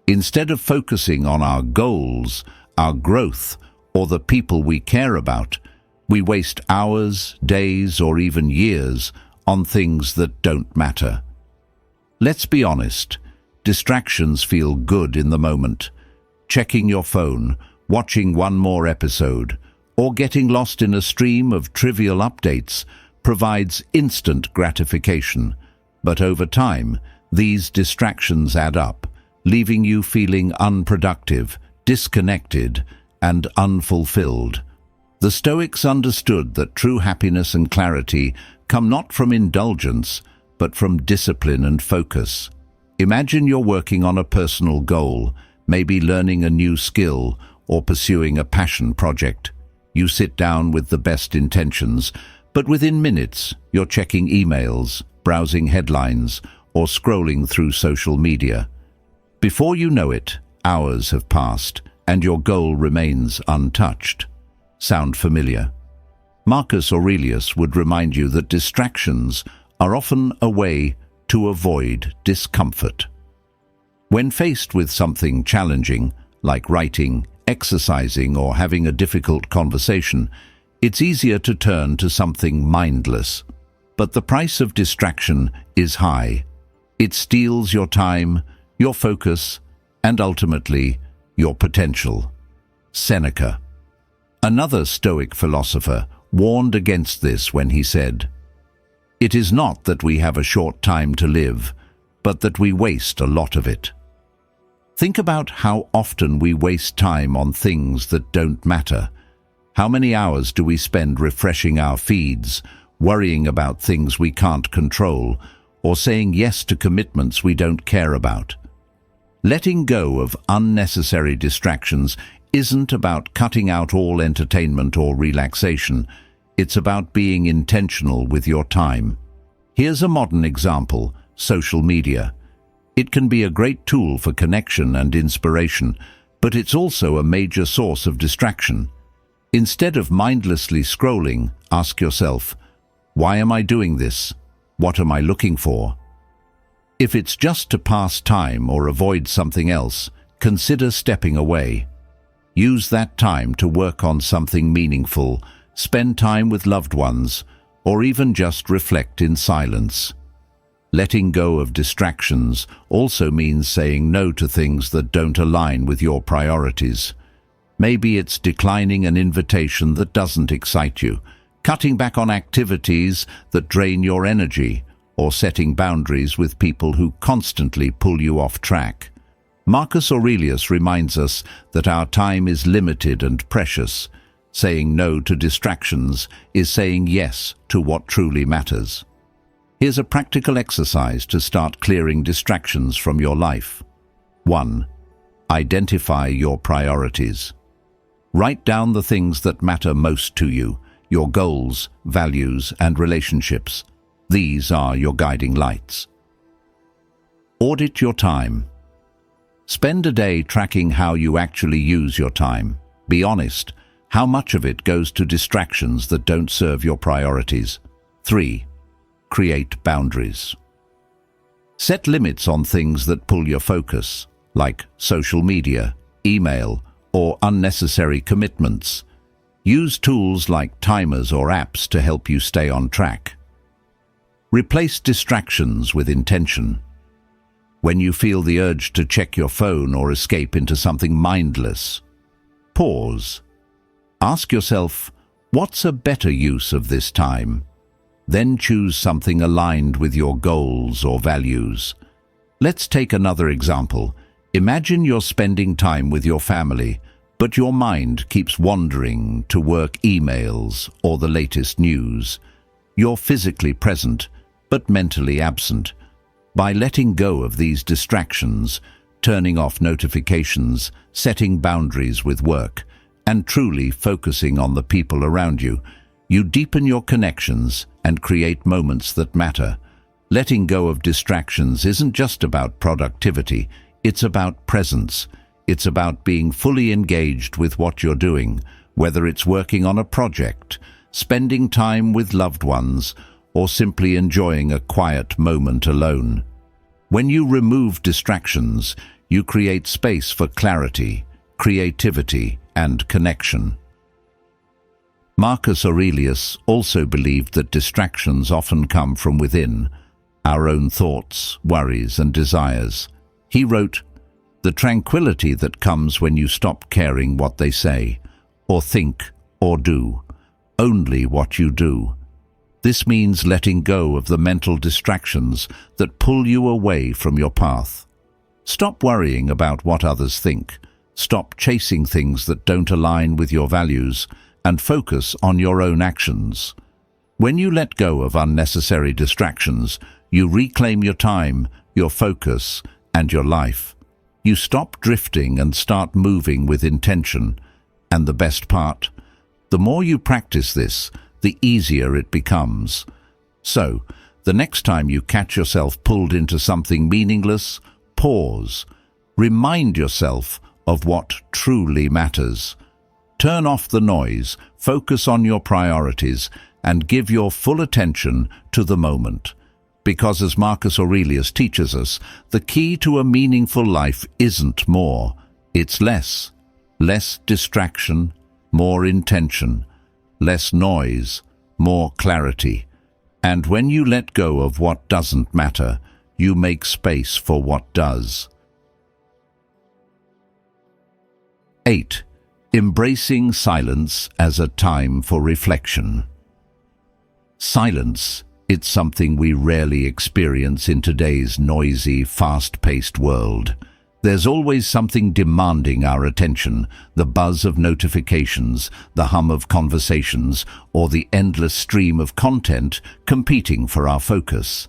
Instead of focusing on our goals, our growth, or the people we care about, we waste hours, days, or even years on things that don't matter. Let's be honest, distractions feel good in the moment. Checking your phone, watching one more episode, or getting lost in a stream of trivial updates provides instant gratification. But over time, these distractions add up, leaving you feeling unproductive, disconnected, and unfulfilled. The Stoics understood that true happiness and clarity come not from indulgence, but from discipline and focus. Imagine you're working on a personal goal, maybe learning a new skill or pursuing a passion project. You sit down with the best intentions, but within minutes, you're checking emails, browsing headlines, or scrolling through social media. Before you know it, hours have passed, and your goal remains untouched. Sound familiar? Marcus Aurelius would remind you that distractions are often a way to avoid discomfort. When faced with something challenging, like writing, exercising, or having a difficult conversation, it's easier to turn to something mindless. But the price of distraction is high. It steals your time, your focus, and ultimately, your potential. Seneca, another Stoic philosopher, warned against this when he said, "It is not that we have a short time to live, but that we waste a lot of it." Think about how often we waste time on things that don't matter. How many hours do we spend refreshing our feeds, worrying about things we can't control, or saying yes to commitments we don't care about? Letting go of unnecessary distractions isn't about cutting out all entertainment or relaxation. It's about being intentional with your time. Here's a modern example: social media. It can be a great tool for connection and inspiration, but it's also a major source of distraction. Instead of mindlessly scrolling, ask yourself, why am I doing this? What am I looking for? If it's just to pass time or avoid something else, consider stepping away. Use that time to work on something meaningful, spend time with loved ones, or even just reflect in silence. Letting go of distractions also means saying no to things that don't align with your priorities. Maybe it's declining an invitation that doesn't excite you, cutting back on activities that drain your energy, or setting boundaries with people who constantly pull you off track. Marcus Aurelius reminds us that our time is limited and precious. Saying no to distractions is saying yes to what truly matters. Here's a practical exercise to start clearing distractions from your life. 1. Identify your priorities. Write down the things that matter most to you, your goals, values, and relationships. These are your guiding lights. Audit your time. Spend a day tracking how you actually use your time. Be honest. How much of it goes to distractions that don't serve your priorities? 3. Create boundaries. Set limits on things that pull your focus, like social media, email, or unnecessary commitments. Use tools like timers or apps to help you stay on track. Replace distractions with intention. When you feel the urge to check your phone or escape into something mindless, pause. Ask yourself, what's a better use of this time? Then choose something aligned with your goals or values. Let's take another example. Imagine you're spending time with your family, but your mind keeps wandering to work emails or the latest news. You're physically present, but mentally absent. By letting go of these distractions, turning off notifications, setting boundaries with work, and truly focusing on the people around you, you deepen your connections and create moments that matter. Letting go of distractions isn't just about productivity, it's about presence. It's about being fully engaged with what you're doing, whether it's working on a project, spending time with loved ones, or simply enjoying a quiet moment alone. When you remove distractions, you create space for clarity, creativity, and connection. Marcus Aurelius also believed that distractions often come from within, our own thoughts, worries, and desires. He wrote, "The tranquility that comes when you stop caring what they say, or think, or do, only what you do." This means letting go of the mental distractions that pull you away from your path. Stop worrying about what others think. Stop chasing things that don't align with your values and focus on your own actions. When you let go of unnecessary distractions, you reclaim your time, your focus, and your life. You stop drifting and start moving with intention. And the best part, the more you practice this, the easier it becomes. So, the next time you catch yourself pulled into something meaningless, pause. Remind yourself of what truly matters. Turn off the noise, focus on your priorities, and give your full attention to the moment. Because as Marcus Aurelius teaches us, the key to a meaningful life isn't more, it's less. Less distraction, more intention. Less noise, more clarity. And when you let go of what doesn't matter, you make space for what does. 8. Embracing silence as a time for reflection. Silence, it's something we rarely experience in today's noisy, fast-paced world. There's always something demanding our attention, the buzz of notifications, the hum of conversations, or the endless stream of content competing for our focus.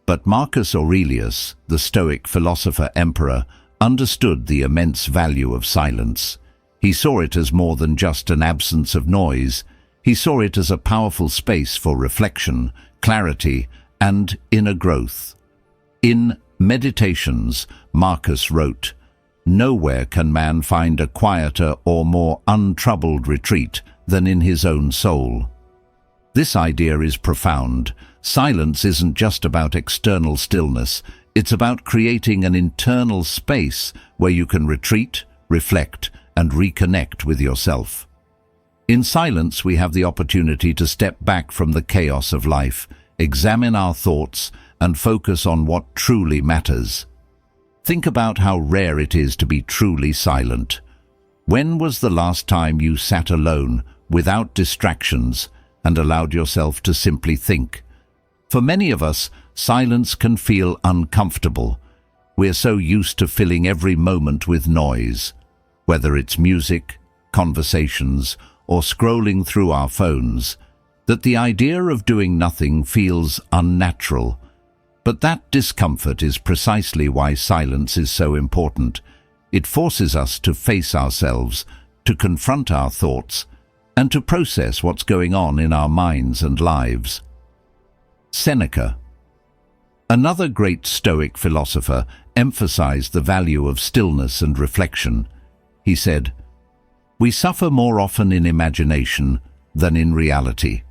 But Marcus Aurelius, the Stoic philosopher-emperor, understood the immense value of silence. He saw it as more than just an absence of noise. He saw it as a powerful space for reflection, clarity, and inner growth. In Meditations, Marcus wrote, "Nowhere can man find a quieter or more untroubled retreat than in his own soul." This idea is profound. Silence isn't just about external stillness, it's about creating an internal space where you can retreat, reflect, and reconnect with yourself. In silence, we have the opportunity to step back from the chaos of life, examine our thoughts, and focus on what truly matters. Think about how rare it is to be truly silent. When was the last time you sat alone, without distractions, and allowed yourself to simply think? For many of us, silence can feel uncomfortable. We're so used to filling every moment with noise, whether it's music, conversations, or scrolling through our phones, that the idea of doing nothing feels unnatural. But that discomfort is precisely why silence is so important. It forces us to face ourselves, to confront our thoughts, and to process what's going on in our minds and lives. Seneca, another great Stoic philosopher, emphasized the value of stillness and reflection. He said, "We suffer more often in imagination than in reality."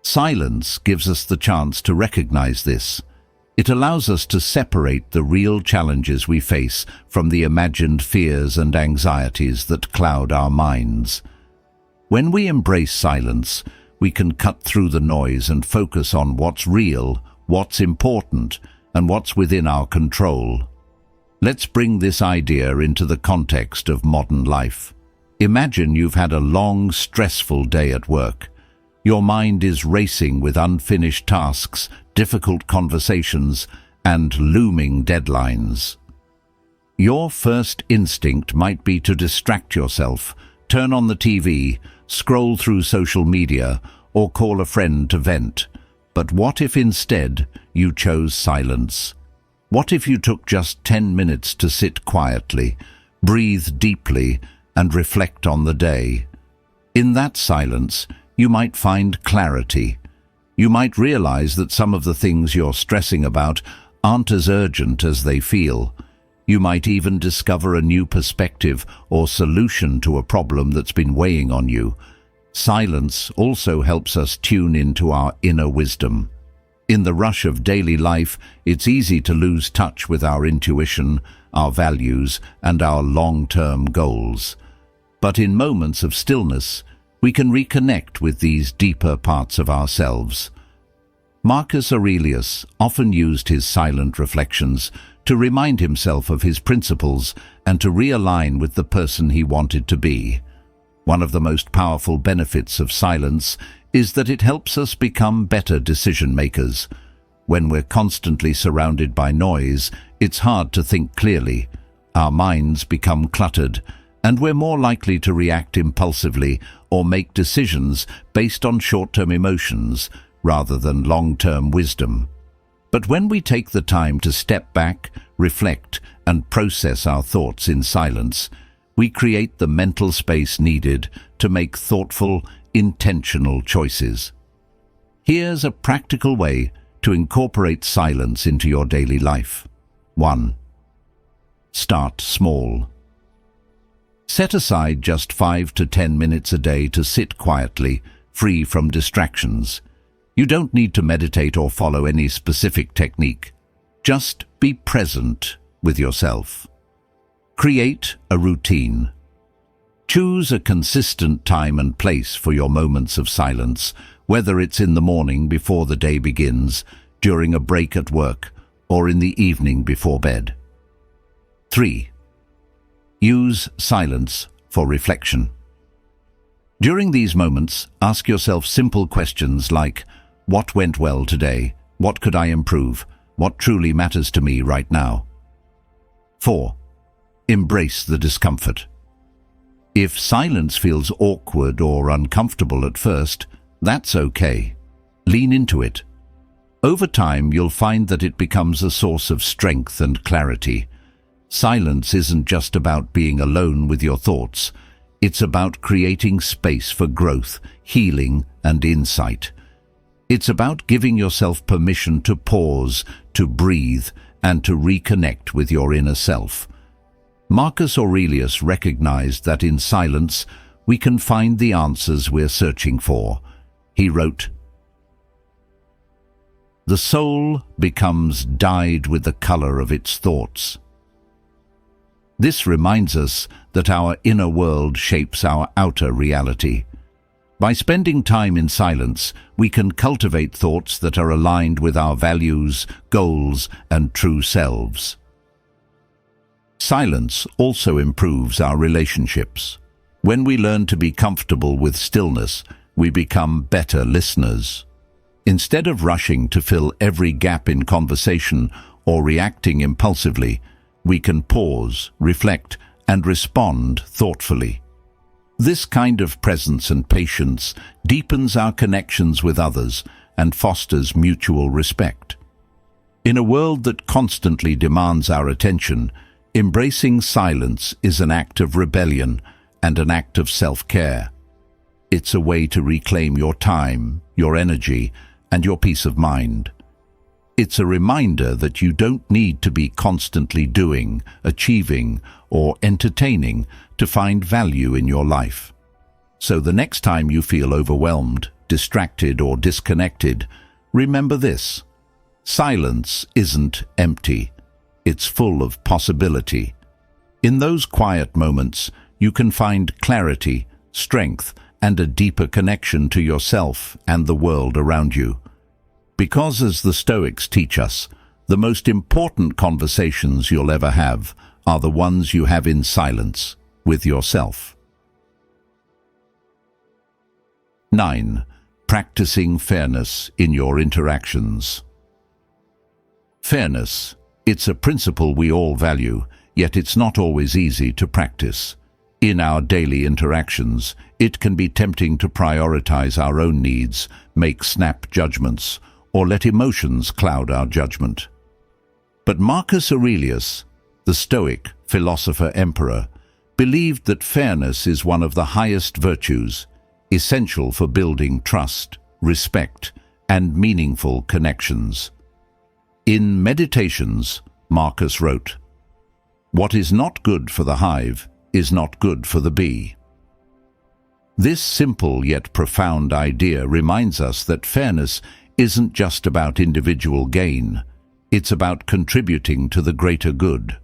Silence gives us the chance to recognize this. It allows us to separate the real challenges we face from the imagined fears and anxieties that cloud our minds. When we embrace silence, we can cut through the noise and focus on what's real, what's important, and what's within our control. Let's bring this idea into the context of modern life. Imagine you've had a long, stressful day at work. Your mind is racing with unfinished tasks, difficult conversations, and looming deadlines. Your first instinct might be to distract yourself, turn on the TV, scroll through social media, or call a friend to vent. But what if instead you chose silence? What if you took just 10 minutes to sit quietly, breathe deeply, and reflect on the day. In that silence, you might find clarity. You might realize that some of the things you're stressing about aren't as urgent as they feel. You might even discover a new perspective or solution to a problem that's been weighing on you. Silence also helps us tune into our inner wisdom. In the rush of daily life, it's easy to lose touch with our intuition, our values, and our long-term goals. But in moments of stillness, we can reconnect with these deeper parts of ourselves. Marcus Aurelius often used his silent reflections to remind himself of his principles and to realign with the person he wanted to be. One of the most powerful benefits of silence is that it helps us become better decision-makers. When we're constantly surrounded by noise, it's hard to think clearly. Our minds become cluttered, and we're more likely to react impulsively or make decisions based on short-term emotions rather than long-term wisdom. But when we take the time to step back, reflect, and process our thoughts in silence, we create the mental space needed to make thoughtful, intentional choices. Here's a practical way to incorporate silence into your daily life. 1. Start small. Set aside just 5 to 10 minutes a day to sit quietly, free from distractions. You don't need to meditate or follow any specific technique. Just be present with yourself. Create a routine. Choose a consistent time and place for your moments of silence, whether it's in the morning before the day begins, during a break at work, or in the evening before bed. 3. Use silence for reflection. During these moments, ask yourself simple questions like, what went well today? What could I improve? What truly matters to me right now? 4. Embrace the discomfort. If silence feels awkward or uncomfortable at first, that's okay. Lean into it. Over time, you'll find that it becomes a source of strength and clarity. Silence isn't just about being alone with your thoughts. It's about creating space for growth, healing, and insight. It's about giving yourself permission to pause, to breathe, and to reconnect with your inner self. Marcus Aurelius recognized that in silence we can find the answers we're searching for. He wrote, "The soul becomes dyed with the color of its thoughts." This reminds us that our inner world shapes our outer reality. By spending time in silence, we can cultivate thoughts that are aligned with our values, goals, and true selves. Silence also improves our relationships. When we learn to be comfortable with stillness, we become better listeners. Instead of rushing to fill every gap in conversation or reacting impulsively, we can pause, reflect, and respond thoughtfully. This kind of presence and patience deepens our connections with others and fosters mutual respect. In a world that constantly demands our attention, embracing silence is an act of rebellion and an act of self-care. It's a way to reclaim your time, your energy, and your peace of mind. It's a reminder that you don't need to be constantly doing, achieving, or entertaining to find value in your life. So the next time you feel overwhelmed, distracted, or disconnected, remember this: silence isn't empty. It's full of possibility. In those quiet moments, you can find clarity, strength, and a deeper connection to yourself and the world around you. Because, as the Stoics teach us, the most important conversations you'll ever have are the ones you have in silence with yourself. 9. Practicing fairness in your interactions. Fairness. It's a principle we all value, yet it's not always easy to practice. In our daily interactions, it can be tempting to prioritize our own needs, make snap judgments, or let emotions cloud our judgment. But Marcus Aurelius, the Stoic philosopher-emperor, believed that fairness is one of the highest virtues, essential for building trust, respect, and meaningful connections. In Meditations, Marcus wrote, "What is not good for the hive is not good for the bee." This simple yet profound idea reminds us that fairness isn't just about individual gain, it's about contributing to the greater good.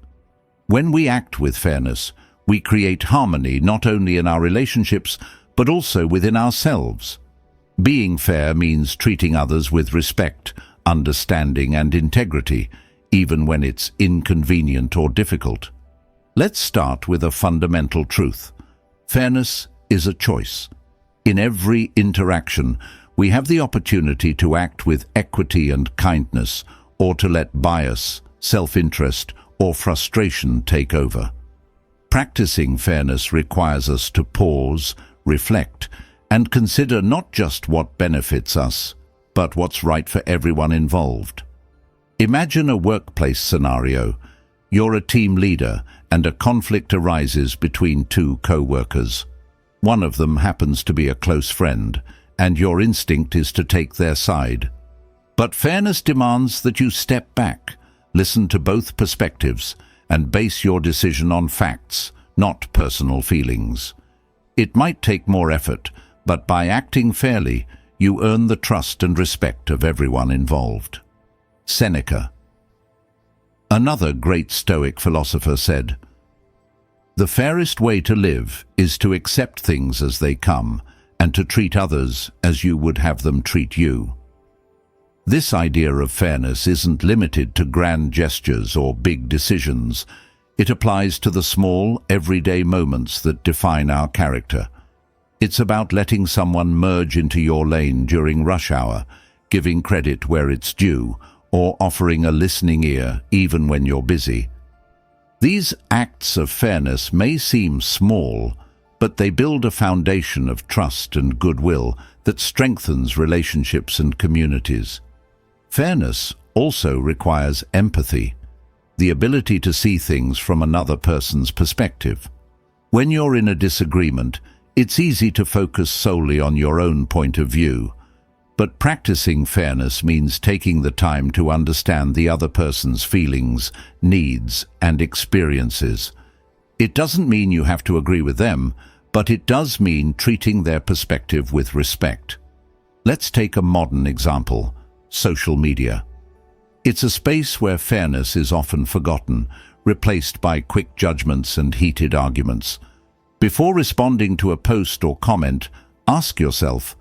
When we act with fairness, we create harmony not only in our relationships, but also within ourselves. Being fair means treating others with respect, understanding, and integrity, even when it's inconvenient or difficult. Let's start with a fundamental truth. Fairness is a choice. In every interaction, we have the opportunity to act with equity and kindness, or to let bias, self-interest, or frustration take over. Practicing fairness requires us to pause, reflect, and consider not just what benefits us, but what's right for everyone involved. Imagine a workplace scenario. You're a team leader, and a conflict arises between two co-workers. One of them happens to be a close friend, and your instinct is to take their side. But fairness demands that you step back, listen to both perspectives, and base your decision on facts, not personal feelings. It might take more effort, but by acting fairly, you earn the trust and respect of everyone involved. Seneca, another great Stoic philosopher, said, "The fairest way to live is to accept things as they come, and to treat others as you would have them treat you." This idea of fairness isn't limited to grand gestures or big decisions. It applies to the small, everyday moments that define our character. It's about letting someone merge into your lane during rush hour, giving credit where it's due, or offering a listening ear even when you're busy. These acts of fairness may seem small, but they build a foundation of trust and goodwill that strengthens relationships and communities. Fairness also requires empathy, the ability to see things from another person's perspective. When you're in a disagreement, it's easy to focus solely on your own point of view, but practicing fairness means taking the time to understand the other person's feelings, needs, and experiences. It doesn't mean you have to agree with them, but it does mean treating their perspective with respect. Let's take a modern example: social media. It's a space where fairness is often forgotten, replaced by quick judgments and heated arguments. Before responding to a post or comment, ask yourself,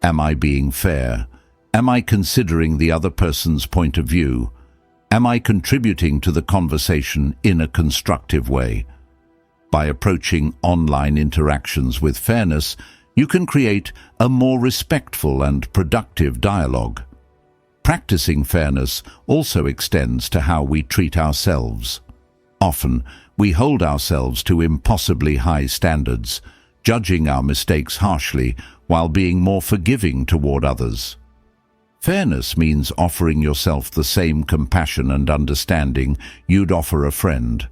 am I being fair? Am I considering the other person's point of view? Am I contributing to the conversation in a constructive way? By approaching online interactions with fairness, you can create a more respectful and productive dialogue. Practicing fairness also extends to how we treat ourselves. Often, we hold ourselves to impossibly high standards, judging our mistakes harshly while being more forgiving toward others. Fairness means offering yourself the same compassion and understanding you'd offer a friend.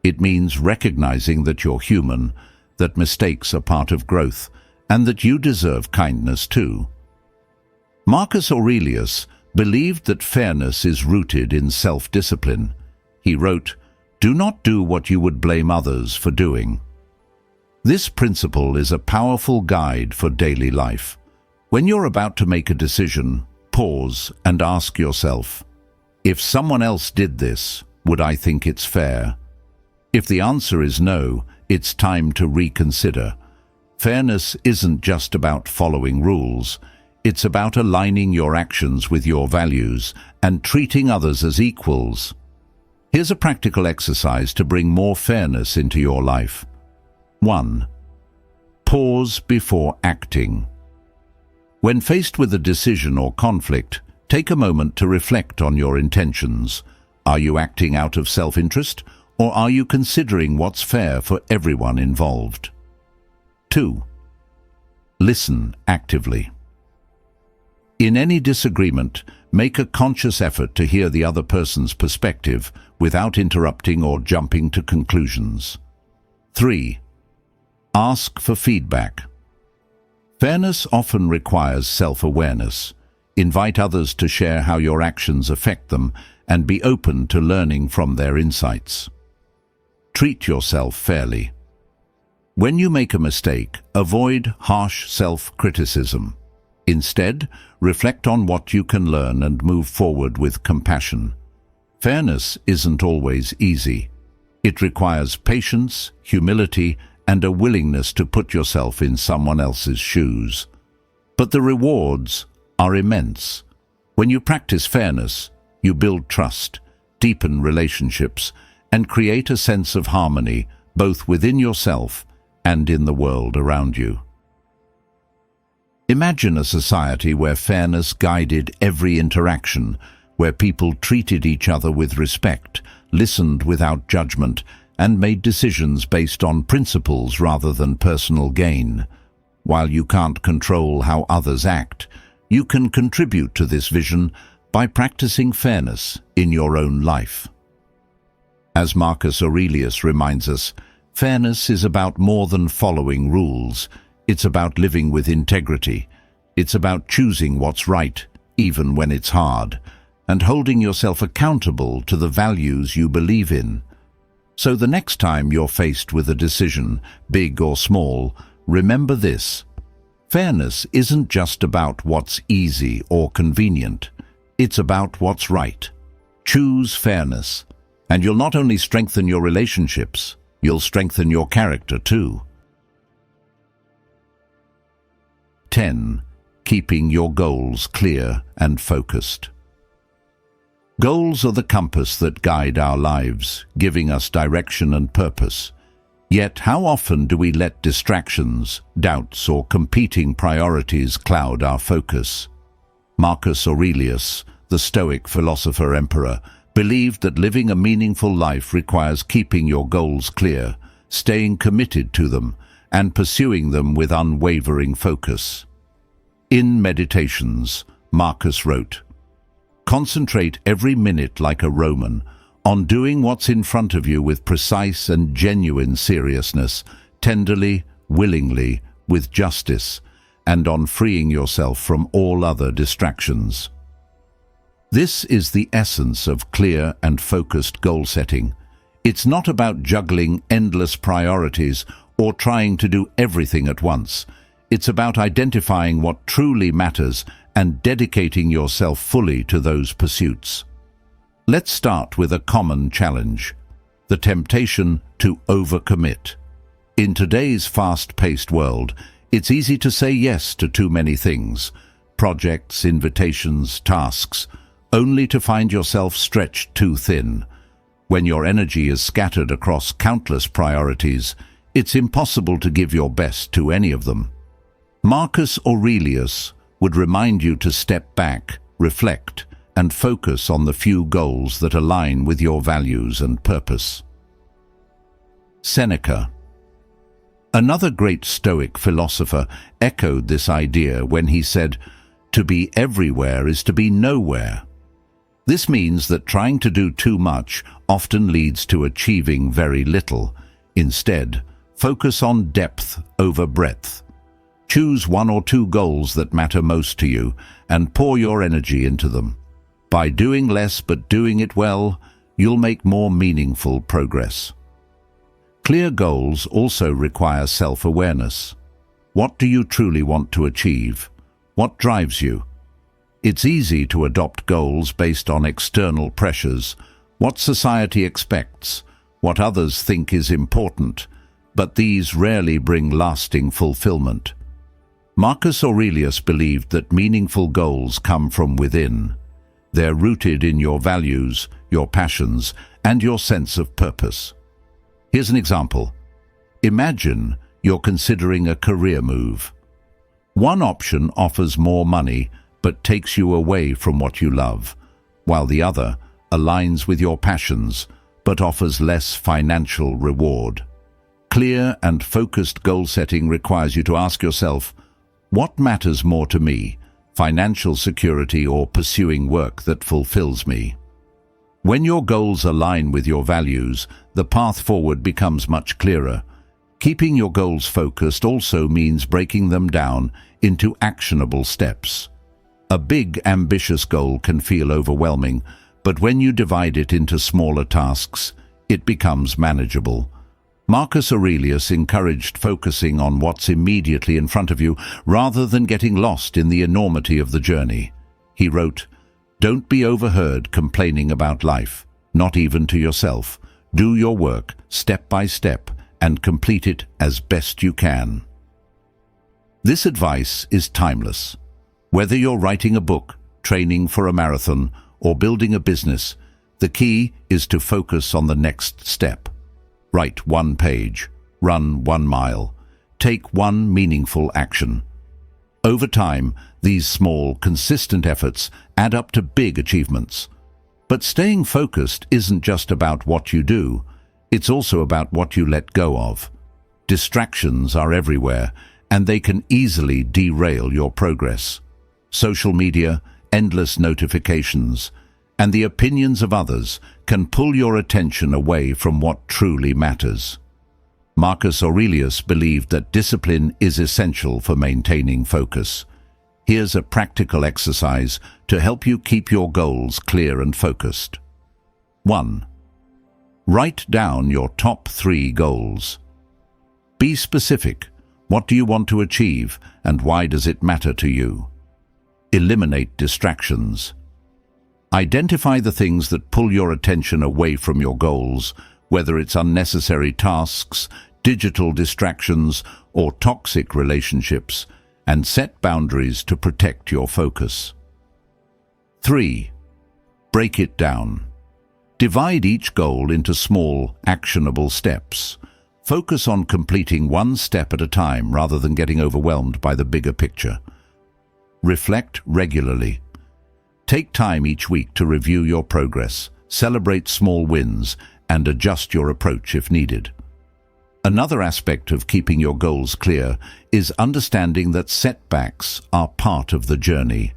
It means recognizing that you're human, that mistakes are part of growth, and that you deserve kindness too. Marcus Aurelius believed that fairness is rooted in self-discipline. He wrote, "Do not do what you would blame others for doing." This principle is a powerful guide for daily life. When you're about to make a decision, pause and ask yourself, if someone else did this, would I think it's fair? If the answer is no, it's time to reconsider. Fairness isn't just about following rules. It's about aligning your actions with your values and treating others as equals. Here's a practical exercise to bring more fairness into your life. 1. Pause before acting. When faced with a decision or conflict, take a moment to reflect on your intentions. Are you acting out of self-interest, or are you considering what's fair for everyone involved? 2. Listen actively. In any disagreement, make a conscious effort to hear the other person's perspective without interrupting or jumping to conclusions. 3. Ask for feedback. Fairness often requires self-awareness. Invite others to share how your actions affect them and be open to learning from their insights. Treat yourself fairly. When you make a mistake, avoid harsh self-criticism. Instead, reflect on what you can learn and move forward with compassion. Fairness isn't always easy. It requires patience, humility, and a willingness to put yourself in someone else's shoes. But the rewards are immense. When you practice fairness, you build trust, deepen relationships, and create a sense of harmony both within yourself and in the world around you. Imagine a society where fairness guided every interaction, where people treated each other with respect, listened without judgment, and made decisions based on principles rather than personal gain. While you can't control how others act, you can contribute to this vision by practicing fairness in your own life. As Marcus Aurelius reminds us, fairness is about more than following rules. It's about living with integrity. It's about choosing what's right, even when it's hard, and holding yourself accountable to the values you believe in. So the next time you're faced with a decision, big or small, remember this. Fairness isn't just about what's easy or convenient. It's about what's right. Choose fairness, and you'll not only strengthen your relationships, you'll strengthen your character too. 10. Keeping your goals clear and focused. Goals are the compass that guide our lives, giving us direction and purpose. Yet how often do we let distractions, doubts, or competing priorities cloud our focus? Marcus Aurelius, the Stoic philosopher-emperor, believed that living a meaningful life requires keeping your goals clear, staying committed to them, and pursuing them with unwavering focus. In Meditations, Marcus wrote, "Concentrate every minute like a Roman on doing what's in front of you with precise and genuine seriousness, tenderly, willingly, with justice, and on freeing yourself from all other distractions." This is the essence of clear and focused goal setting. It's not about juggling endless priorities or trying to do everything at once. It's about identifying what truly matters and dedicating yourself fully to those pursuits. Let's start with a common challenge: the temptation to overcommit. In today's fast-paced world, it's easy to say yes to too many things, projects, invitations, tasks, only to find yourself stretched too thin. When your energy is scattered across countless priorities, it's impossible to give your best to any of them. Marcus Aurelius would remind you to step back, reflect, and focus on the few goals that align with your values and purpose. Seneca, another great Stoic philosopher, echoed this idea when he said, "To be everywhere is to be nowhere." This means that trying to do too much often leads to achieving very little. Instead, focus on depth over breadth. Choose one or two goals that matter most to you and pour your energy into them. By doing less but doing it well, you'll make more meaningful progress. Clear goals also require self-awareness. What do you truly want to achieve? What drives you? It's easy to adopt goals based on external pressures, what society expects, what others think is important, but these rarely bring lasting fulfillment. Marcus Aurelius believed that meaningful goals come from within. They're rooted in your values, your passions, and your sense of purpose. Here's an example. Imagine you're considering a career move. One option offers more money but takes you away from what you love, while the other aligns with your passions but offers less financial reward. Clear and focused goal setting requires you to ask yourself, what matters more to me, financial security or pursuing work that fulfills me? When your goals align with your values, the path forward becomes much clearer, Keeping your goals focused also means breaking them down into actionable steps. A big, ambitious goal can feel overwhelming, but when you divide it into smaller tasks, it becomes manageable. Marcus Aurelius encouraged focusing on what's immediately in front of you rather than getting lost in the enormity of the journey. He wrote, "Don't be overheard complaining about life, not even to yourself. Do your work step by step and complete it as best you can." This advice is timeless. Whether you're writing a book, training for a marathon, or building a business, the key is to focus on the next step. Write 1 page, run 1 mile, take 1 meaningful action. Over time, these small, consistent efforts add up to big achievements. But staying focused isn't just about what you do, it's also about what you let go of. Distractions are everywhere, and they can easily derail your progress. Social media, endless notifications, and the opinions of others can pull your attention away from what truly matters. Marcus Aurelius believed that discipline is essential for maintaining focus. Here's a practical exercise to help you keep your goals clear and focused. 1. Write down your top 3 goals. Be specific. What do you want to achieve, and why does it matter to you? Eliminate distractions. Identify the things that pull your attention away from your goals, whether it's unnecessary tasks, digital distractions, or toxic relationships, and set boundaries to protect your focus. 3. Break it down. Divide each goal into small, actionable steps. Focus on completing 1 step at a time rather than getting overwhelmed by the bigger picture. Reflect regularly. Take time each week to review your progress, celebrate small wins, and adjust your approach if needed. Another aspect of keeping your goals clear is understanding that setbacks are part of the journey.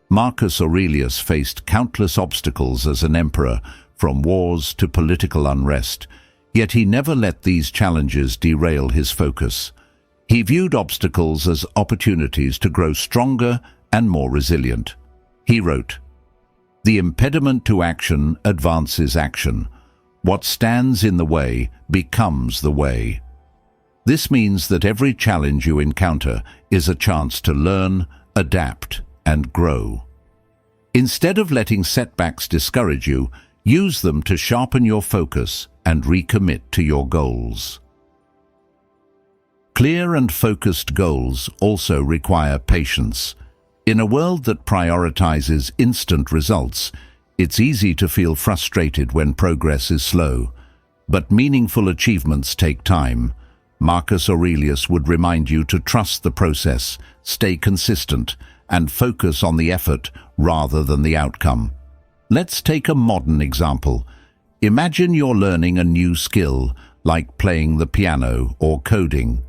Marcus Aurelius faced countless obstacles as an emperor, from wars to political unrest, yet he never let these challenges derail his focus. He viewed obstacles as opportunities to grow stronger and more resilient. He wrote, "The impediment to action advances action. What stands in the way becomes the way." This means that every challenge you encounter is a chance to learn, adapt, and grow. Instead of letting setbacks discourage you, use them to sharpen your focus and recommit to your goals. Clear and focused goals also require patience. In a world that prioritizes instant results, it's easy to feel frustrated when progress is slow. But meaningful achievements take time. Marcus Aurelius would remind you to trust the process, stay consistent, and focus on the effort rather than the outcome. Let's take a modern example. Imagine you're learning a new skill, like playing the piano or coding.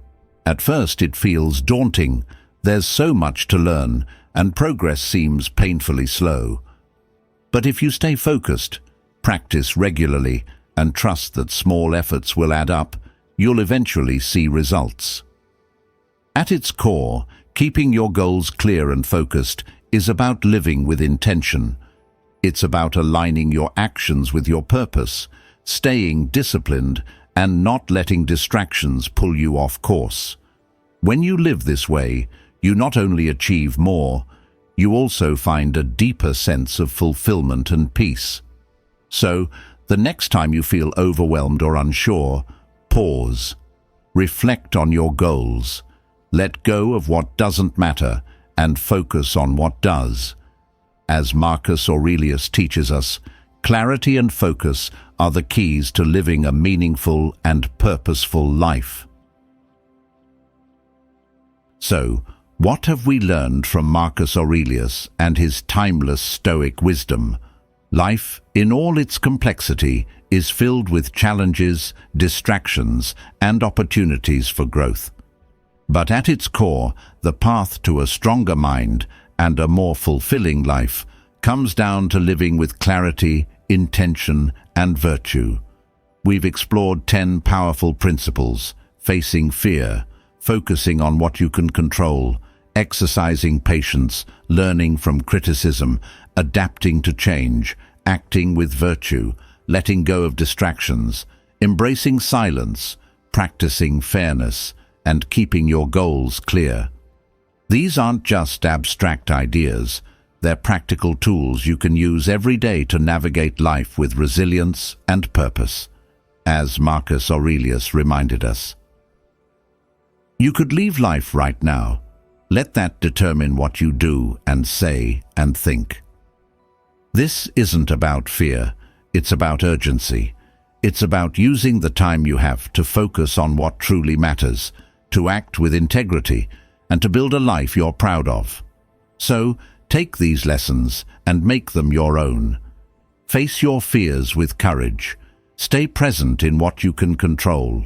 At first it feels daunting. There's so much to learn, and progress seems painfully slow. But if you stay focused, practice regularly, and trust that small efforts will add up, you'll eventually see results. At its core, keeping your goals clear and focused is about living with intention. It's about aligning your actions with your purpose, staying disciplined, and not letting distractions pull you off course. When you live this way, you not only achieve more, you also find a deeper sense of fulfillment and peace. So, the next time you feel overwhelmed or unsure, pause. Reflect on your goals. Let go of what doesn't matter and focus on what does. As Marcus Aurelius teaches us, clarity and focus are the keys to living a meaningful and purposeful life. So, what have we learned from Marcus Aurelius and his timeless Stoic wisdom? Life, in all its complexity, is filled with challenges, distractions, and opportunities for growth. But at its core, the path to a stronger mind and a more fulfilling life comes down to living with clarity, intention, and virtue. We've explored 10 powerful principles: facing fear, focusing on what you can control, exercising patience, learning from criticism, adapting to change, acting with virtue, letting go of distractions, embracing silence, practicing fairness, and keeping your goals clear. These aren't just abstract ideas, they're practical tools you can use every day to navigate life with resilience and purpose, as Marcus Aurelius reminded us. You could leave life right now. Let that determine what you do and say and think. This isn't about fear, it's about urgency. It's about using the time you have to focus on what truly matters, to act with integrity, and to build a life you're proud of. So, take these lessons and make them your own. Face your fears with courage. Stay present in what you can control.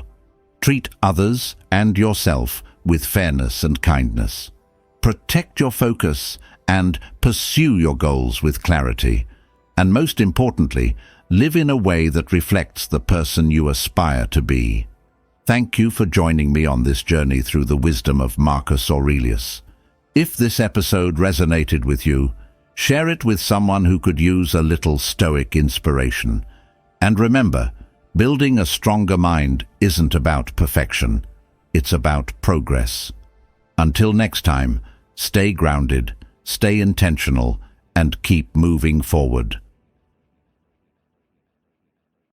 Treat others and yourself with fairness and kindness. Protect your focus and pursue your goals with clarity. And most importantly, live in a way that reflects the person you aspire to be. Thank you for joining me on this journey through the wisdom of Marcus Aurelius. If this episode resonated with you, share it with someone who could use a little Stoic inspiration. And remember, building a stronger mind isn't about perfection, it's about progress. Until next time, stay grounded, stay intentional, and keep moving forward.